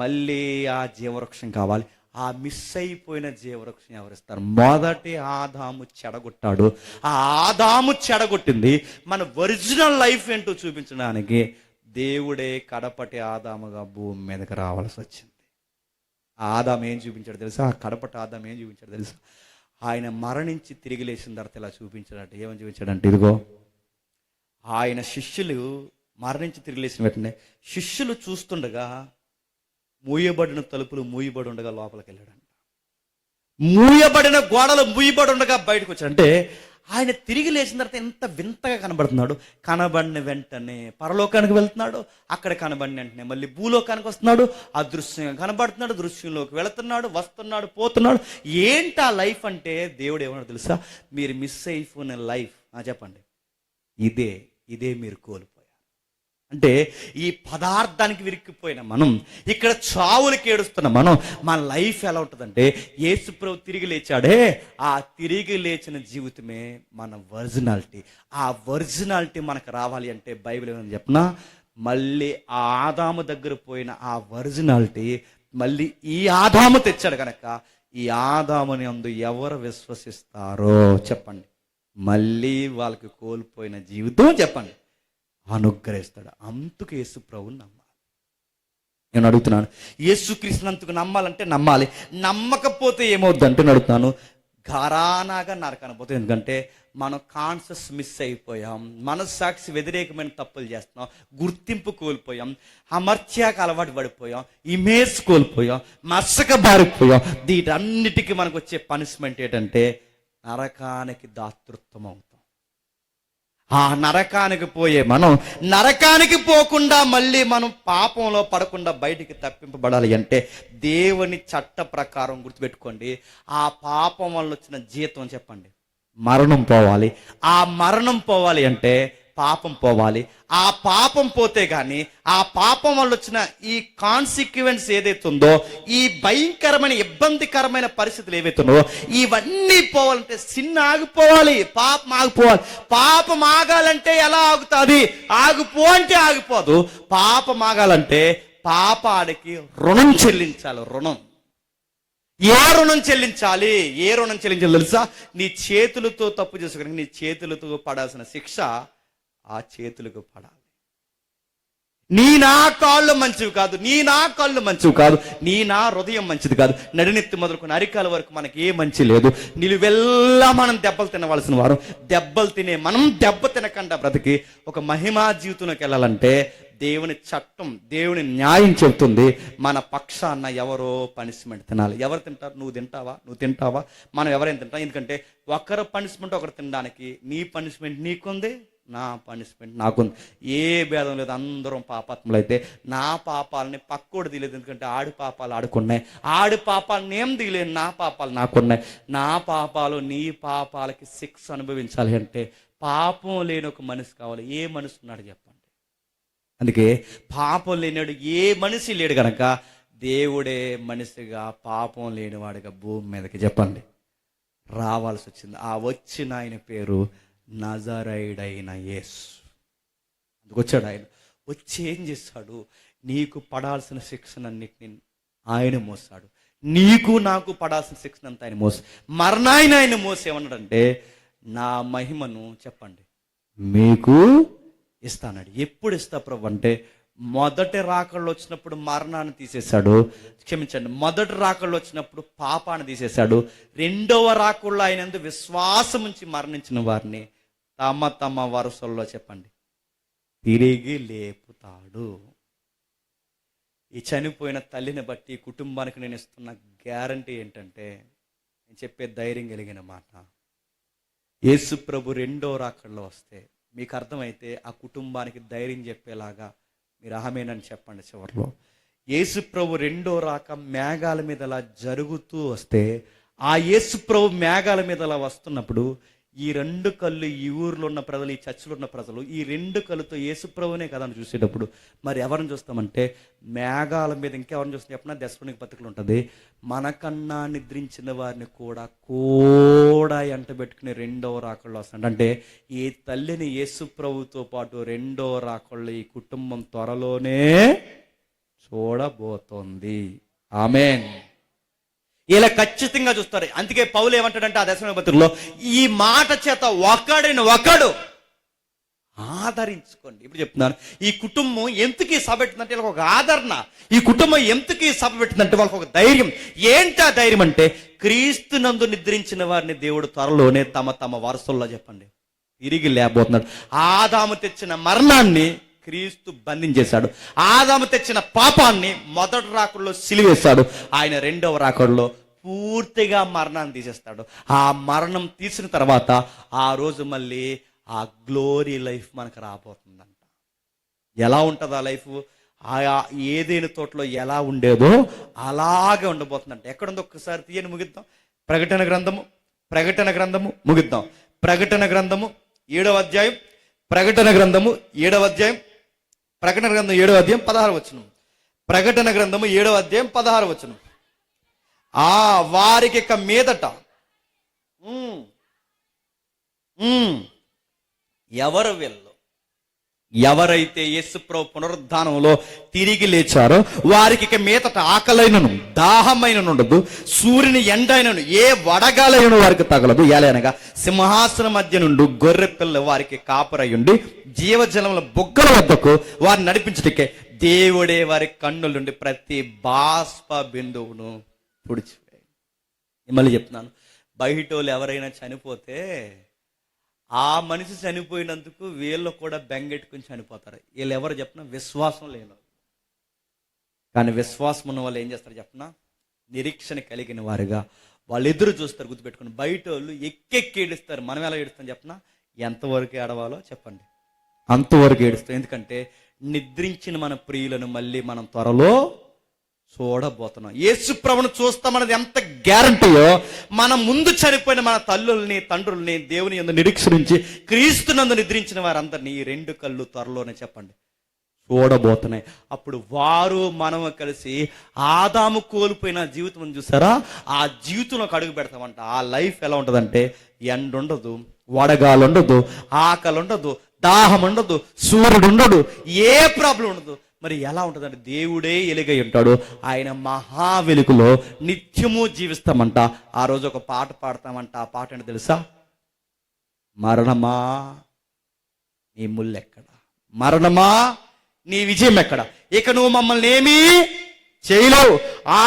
మళ్ళీ ఆ జీవవృక్షం కావాలి. ఆ మిస్ అయిపోయిన జీవవృక్షం ఎవరిస్తారు? మొదటి ఆదాము చెడగొట్టాడు. ఆ ఆదాము చెడగొట్టింది మన ఒరిజినల్ లైఫ్ ఏంటో చూపించడానికి దేవుడే కడపటి ఆదాముగా భూమి మీదకి రావాల్సి వచ్చింది. ఆ ఆదాము ఏం చూపించాడు తెలుసా? ఆ కడపటి ఆదాము ఏం చూపించాడు తెలుసా? ఆయన మరణించి తిరిగి లేచిన తర్వాత ఇలా చూపించాడంటే, ఏమని చూపించాడంటే, ఇదిగో ఆయన శిష్యులు మరణించి తిరిగి లేచిన వెంటనే శిష్యులు చూస్తుండగా మూయబడిన తలుపులు మూయబడి ఉండగా లోపలికి వెళ్ళాడంట. మూయబడిన గోడలు మూయబడి ఉండగా బయటకు వచ్చాడంటే ఆయన తిరిగి లేచిన తర్వాత ఎంత వింతగా కనబడుతున్నాడు. కనబడిన వెంటనే పరలోకానికి వెళ్తున్నాడు, అక్కడ కనబడిన వెంటనే మళ్ళీ భూలోకానికి వస్తున్నాడు, అదృశ్యంగా కనబడుతున్నాడు, దృశ్యంలోకి వెళుతున్నాడు, వస్తున్నాడు, పోతున్నాడు. ఏంటి ఆ లైఫ్ అంటే దేవుడు ఏమన్నా తెలుసా, మీరు మిస్ అయిపోయిన లైఫ్ చెప్పండి, ఇదే మీరు కోల్పోయారు. అంటే ఈ పదార్థానికి విరిక్కిపోయిన మనం, ఇక్కడ చావులకి ఏడుస్తున్న మనం, మన లైఫ్ ఎలా ఉంటుందంటే యేసుప్రభు తిరిగి లేచాడే, ఆ తిరిగి లేచిన జీవితమే మన ఒరిజినాలిటీ. ఆ ఒరిజినాలిటీ మనకు రావాలి అంటే బైబిల్ ఏమని చెప్పనా, మళ్ళీ ఆ ఆదాము దగ్గర పోయిన ఆ ఒరిజినాలిటీ మళ్ళీ ఈ ఆదాము తెచ్చాడు కనుక ఈ ఆదాముని అందు ఎవరు విశ్వసిస్తారో చెప్పండి, మళ్ళీ వాళ్ళకి కోల్పోయిన జీవితం చెప్పండి అనుగ్రహిస్తాడు. అందుకు యేసు ప్రభువుని నమ్మాలి. నేను అడుగుతున్నాను, యేసుక్రీస్తునందుకు నమ్మాలంటే నమ్మాలి. నమ్మకపోతే ఏమవుద్ది అంటే అడుగుతున్నాను, ఘరానాగా నరకనపోతుంది. ఎందుకంటే మనం కాన్షియస్ మిస్ అయిపోయాం, మనస్సాక్షి వ్యతిరేకమైన తప్పులు చేస్తున్నాం, గుర్తింపు కోల్పోయాం, అమర్త్యాక అలవాటు పడిపోయాం, ఇమేజ్ కోల్పోయాం, మసక బారిపోయాం. వీటన్నిటికీ మనకు వచ్చే పనిష్మెంట్ ఏంటంటే నరకానికి దాతృత్వం అవుతాం. ఆ నరకానికి పోయే మనం నరకానికి పోకుండా మళ్ళీ మనం పాపంలో పడకుండా బయటికి తప్పింపబడాలి అంటే దేవుని చట్ట ప్రకారం గుర్తుపెట్టుకోండి, ఆ పాపం వల్ల వచ్చిన జీతం చెప్పండి మరణం పోవాలి. ఆ మరణం పోవాలి అంటే పాపం పోవాలి. ఆ పాపం పోతే కానీ ఆ పాపం వల్ల వచ్చిన ఈ కాన్సిక్వెన్స్ ఏదైతే ఉందో, ఈ భయంకరమైన ఇబ్బందికరమైన పరిస్థితులు ఏవైతే ఉన్నాయో ఇవన్నీ పోవాలంటే సిన్ ఆగిపోవాలి, పాపం ఆగిపోవాలి. పాపం ఆగాలంటే ఎలా ఆగుతుంది? ఆగిపో అంటే ఆగిపోదు. పాపం ఆగాలంటే పాపానికి రుణం చెల్లించాలి. రుణం. ఏ రుణం చెల్లించాలి? ఏ రుణం చెల్లించాలి తెలుసా? నీ చేతులతో తప్పు చేసుకోవడానికి నీ చేతులతో పడాల్సిన శిక్ష ఆ చేతులకు పడాలి. నా కాళ్ళు మంచివి కాదు, నా కాళ్ళు మంచివి కాదు, నా హృదయం మంచిది కాదు, నడినెత్తి మొదలుకొని అరికాల వరకు మనకి ఏ మంచి లేదు. నిలువెల్లా మనం దెబ్బలు తినవలసిన వారు. దెబ్బలు తినే మనం దెబ్బ తినకుండా బ్రతికి ఒక మహిమా జీవితంలోకి వెళ్ళాలంటే దేవుని చట్టం, దేవుని న్యాయం చెబుతుంది మన పక్షాన ఎవరో పనిష్మెంట్ తినాలి. ఎవరు తింటారు? నువ్వు తింటావా? మనం ఎవరైనా తింటాం. ఎందుకంటే ఒకరు పనిష్మెంట్ ఒకరు తినడానికి, నీ పనిష్మెంట్ నీకుంది, నా పనిష్మెంట్ నాకుంది. ఏ భేదం లేదు, అందరం పాపాత్ములు. అయితే నా పాపాలని పక్కోడు తీయలేదు, ఎందుకంటే ఆడి పాపాలు ఆడుకున్నాయి, ఆడి పాపాలు నేను తీయలేదు, నా పాపాలు నాకున్నాయి. నా పాపాలు నీ పాపాలకి శిక్ష అనుభవించాలి అంటే పాపం లేని ఒక మనిషి కావాలి. ఏ మనిషి ఉన్నాడు చెప్పండి? అందుకే పాపం లేనాడు ఏ మనిషి లేడు కనుక దేవుడే మనిషిగా పాపం లేనివాడిగా భూమి మీదకి చెప్పండి రావాల్సి వచ్చింది. ఆ వచ్చిన ఆయన పేరు నజరైడైన యేసు. అందుకు వచ్చాడు ఆయన. వచ్చి ఏం చేస్తాడు? నీకు పడాల్సిన శిక్షణన్నిటిని ఆయన మోస్తాడు. నీకు నాకు పడాల్సిన శిక్షణ అంతా ఆయన మోసి ఆయన మోసి ఏమన్నాడంటే నా మహిమను చెప్పండి మీకు ఇస్తాడు. ఎప్పుడు ఇస్తా ప్రభు అంటే మొదటి రాకళ్ళు వచ్చినప్పుడు మరణాన్ని తీసేశాడు, క్షమించండి, మొదటి రాకళ్ళు వచ్చినప్పుడు పాపాన్ని తీసేశాడు. రెండవ రాకళ్ళు ఆయన విశ్వాసం ఉంచి మరణించిన వారిని తమ తమ వరుసల్లో చెప్పండి తిరిగి లేపుతాడు. ఈ చనిపోయిన తల్లిని బట్టి కుటుంబానికి నేను ఇస్తున్న గ్యారంటీ ఏంటంటే, నేను చెప్పే ధైర్యం కలిగిన మాట, యేసు ప్రభు రెండో రాకల్లో వస్తే మీకు అర్థమైతే ఆ కుటుంబానికి ధైర్యం చెప్పేలాగా మీరు ఆమేనని చెప్పండి. చివరిలో యేసు ప్రభు రెండో రాక మేఘాల మీద అలా జరుగుతూ వస్తే, ఆ యేసు ప్రభు మేఘాల మీద అలా వస్తున్నప్పుడు ఈ రెండు కళ్ళు, ఈ ఊర్లో ఉన్న ప్రజలు, ఈ చర్చిలో ఉన్న ప్రజలు ఈ రెండు కళ్ళుతో యేసు ప్రభునే కదా అని చూసేటప్పుడు మరి ఎవరిని చూస్తామంటే మేఘాల మీద ఇంకెవరిని చూస్తాం చెప్పినా దశలోనికి పత్రికలు ఉంటుంది, మనకన్నా నిద్రించిన వారిని కూడా ఎంటబెట్టుకుని రెండవ రాకళ్ళు వస్తాడు. అంటే ఈ తల్లిని యేసు ప్రభుతో పాటు రెండవ రాకళ్ళు ఈ కుటుంబం త్వరలోనే చూడబోతోంది. ఆమేన్. ఇలా ఖచ్చితంగా చూస్తారు. అందుకే పౌలు ఏమంటాడంటే ఆ దశలోనికి పత్రికలో, ఈ మాట చేత ఒకడు ఆదరించుకోండి. ఇప్పుడు చెప్తున్నాను, ఈ కుటుంబం ఎందుకు ఈ సభ పెట్టిందంటే వాళ్ళకి ఒక ఆదరణ. ఈ కుటుంబం ఎందుకు ఈ సభ పెట్టిందంటే వాళ్ళకి ఒక ధైర్యం. ఏంటి ఆ ధైర్యం అంటే, క్రీస్తునందు నిద్రించిన వారిని దేవుడు త్వరలోనే తమ తమ వారసుల్లో చెప్పండి తిరిగి లేబోతున్నాడు. ఆదాము తెచ్చిన మరణాన్ని క్రీస్తు బంధించేశాడు. ఆదాము తెచ్చిన పాపాన్ని మొదటి రాకడలో సిలివేశాడు. ఆయన రెండవ రాకడలో పూర్తిగా మరణాన్ని తీసేస్తాడు. ఆ మరణం తీసిన తర్వాత ఆ రోజు మళ్ళీ ఆ గ్లోరీ లైఫ్ మనకు రాబోతుందంట. ఎలా ఉంటుంది ఆ లైఫ్? ఆయా ఏదైనా తోటలో ఎలా ఉండేదో అలాగే ఉండబోతుందంట. ఎక్కడుందో ఒక్కసారి తీయని ముగిద్దాం. ప్రకటన గ్రంథము ముగిద్దాం. ప్రకటన గ్రంథము 7వ అధ్యాయం. ప్రకటన గ్రంథము 7వ అధ్యాయం. ప్రకటన గ్రంథం 7వ అధ్యాయం 16వ వచనం. ప్రకటన గ్రంథము 7వ అధ్యాయం 16వ వచనం. వారికి ఇక మీదట ఎవరు వీళ్ళు? ఎవరైతే యేసుప్రభు పునరుద్ధానంలో తిరిగి లేచారో వారికి ఇక మీదట ఆకలైనను దాహమైనను ఉండదు, సూర్యుని ఎండైనను ఏ వడగాలైనను వారికి తగలదు. ఏలైనగా సింహాసనం మధ్య నుండి గొర్రె పిల్ల వారికి కాపురయ్యుండి జీవజలముల బొగ్గల వద్దకు వారిని నడిపించటికే దేవుడే వారి కన్నుల నుండి ప్రతి బాష్ప బిందువును పుడిచిపోయి. మళ్ళీ చెప్తున్నాను, బయటోళ్ళు ఎవరైనా చనిపోతే ఆ మనిషి చనిపోయినందుకు వీళ్ళు కూడా బెంగెట్టుకుని చనిపోతారు. వీళ్ళు ఎవరు చెప్పినా విశ్వాసం లేను. కానీ విశ్వాసం ఉన్న వాళ్ళు ఏం చేస్తారు చెప్పినా, నిరీక్షణ కలిగిన వారుగా వాళ్ళు ఎదురు చూస్తారు. గుర్తుపెట్టుకుని బయట వాళ్ళు ఎక్కెక్కి ఏడుస్తారు. మనం ఎలా ఏడుస్తాం చెప్పినా, ఎంతవరకు ఏడవాలో చెప్పండి అంతవరకు ఏడుస్తాం. ఎందుకంటే నిద్రించిన మన ప్రియులను మళ్ళీ మనం త్వరలో చూడబోతున్నాం. యేసు ప్రభువును చూస్తామన్నది ఎంత గ్యారంటీయో, మనం ముందు చనిపోయిన మన తల్లుల్ని తండ్రుల్ని దేవుని యందు నిరీక్షించి క్రీస్తునందు నిద్రించిన వారందరినీ ఈ రెండు కళ్ళు త్వరలోనే చెప్పండి చూడబోతున్నాయి. అప్పుడు వారు మనము కలిసి ఆదాము కోల్పోయిన జీవితం చూసారా, ఆ జీవితంలోకి అడుగు పెడతామంట. ఆ లైఫ్ ఎలా ఉంటుందంటే, ఎండ ఉండదు, వడగాలు ఉండదు, ఆకలి ఉండదు, దాహం ఉండదు, సూర్యుడు ఉండడు, ఏ ప్రాబ్లం ఉండదు. మరి ఎలా ఉంటుందంటే, దేవుడే ఎలుగై ఉంటాడు. ఆయన మహా వెలుగులో నిత్యము జీవిస్తామంట. ఆ రోజు ఒక పాట పాడతామంట. ఆ పాట ఏంటో తెలుసా? మరణమా నీ ముల్లెక్కడ, మరణమా నీ విజయం ఎక్కడ, ఇక నువ్వు మమ్మల్ని ఏమీ చేయలేవు.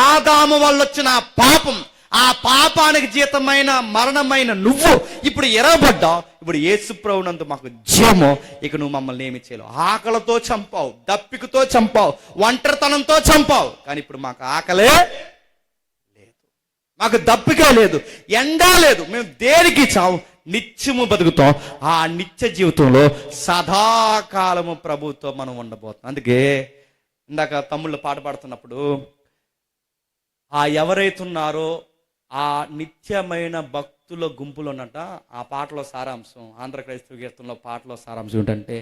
ఆదాము వల్ల వచ్చిన పాపం, ఆ పాపానికి జీతమైన మరణమైన నువ్వు ఇప్పుడు ఎరగబడ్డావు. ఇప్పుడు యేసు ప్రభువునందు మాకు జీవము, ఇక నువ్వు మమ్మల్ని ఏమి చేయలేవు. ఆకలితో చంపావు, దప్పికతో చంపావు, ఒంటరితనంతో చంపావు. కానీ ఇప్పుడు మాకు ఆకలే లేదు, మాకు దప్పిక లేదు, ఎండా లేదు. మేము దేనికి చావు, నిత్యము బతుకుతాం. ఆ నిత్య జీవితంలో సదాకాలము ప్రభుతో మనం ఉండబోతున్నాం. అందుకే ఇందాక తమ్ముళ్ళు పాట పాడుతున్నప్పుడు ఆ ఎవరైతున్నారో ఆ నిత్యమైన భక్తుల గుంపులో ఉన్నట ఆ పాటలో సారాంశం, ఆంధ్ర క్రైస్తవ కీర్తనలో పాటలో సారాంశం ఏంటంటే,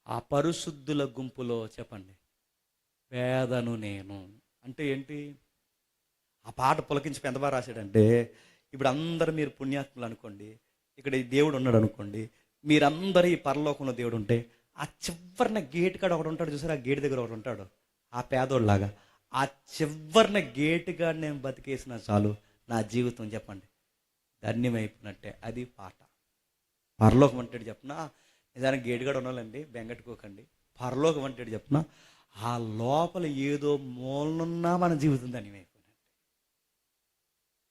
ఆ పరిశుద్ధుల గుంపులో చెప్పండి పేదను నేను అంటే ఏంటి? ఆ పాట పులకించి ఎంత బాగా రాశాడంటే, ఇప్పుడు అందరు మీరు పుణ్యాత్ములు అనుకోండి, ఇక్కడ ఈ దేవుడు ఉన్నాడు అనుకోండి, మీరందరూ ఈ పరలోకంలో దేవుడు ఉంటే, ఆ చివరిన గేట్ కాడ ఒకడు ఉంటాడు చూసారు, ఆ గేట్ దగ్గర ఒకడు ఉంటాడు, ఆ పేదోళ్ళలాగా. ఆ చివరిన గేటు కాడ నేను బతికేసిన చాలు, నా జీవితం చెప్పండి ధన్యమైపోయినట్టే. అది పాట. పరలోకం అంటాడు చెప్పిన, నిజానికి గేటు కాడ ఉండాలండి, బెంగట్టుకోకండి. పరలోకం అంటాడు చెప్పిన, ఆ లోపల ఏదో మూలనున్నా మన జీవితం ధన్యమైపోయింది.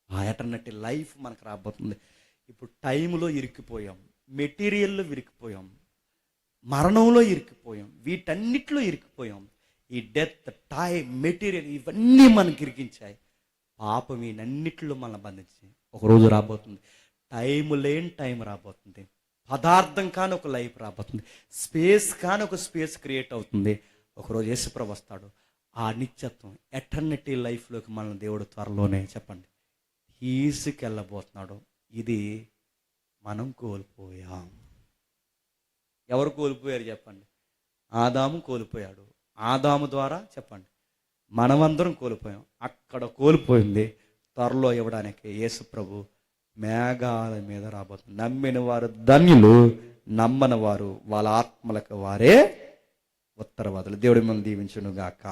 ఆ ఎటర్నటీ లైఫ్ మనకు రాబోతుంది. ఇప్పుడు టైంలో ఇరికిపోయాం, మెటీరియల్లో ఇరికిపోయాం, మరణంలో ఇరికిపోయాం, వీటన్నిటిలో ఇరికిపోయాం. ఈ డెత్, టైం, మెటీరియల్ ఇవన్నీ మనకి ఇరికించాయి. పాపం వీటన్నిటిలో మనల్ని బంధించి ఒకరోజు రాబోతుంది. టైం లేని టైం రాబోతుంది. పదార్థం కాని ఒక లైఫ్ రాబోతుంది. స్పేస్ కాని ఒక స్పేస్ క్రియేట్ అవుతుంది. ఒకరోజు యేసుప్రభు వస్తాడు. ఆ నిత్యత్వం, ఎటర్నిటీ లైఫ్లోకి మనల్ని దేవుడు త్వరలోనే చెప్పండి తీసుకెళ్ళబోతున్నాడు. ఇది మనం కోల్పోయాం. ఎవరు కోల్పోయారు చెప్పండి? ఆదాము కోల్పోయాడు. ఆదాము ద్వారా చెప్పండి మనమందరం కోల్పోయాం. అక్కడ కోల్పోయింది త్వరలో ఇవ్వడానికి యేసు ప్రభు మేఘాల మీద రాబోతుంది. నమ్మిన వారు ధన్యులు, నమ్మని వారు వాళ్ళ ఆత్మలకు వారే ఉత్తరవాదులు. దేవుడి మనం దీవించును గాక.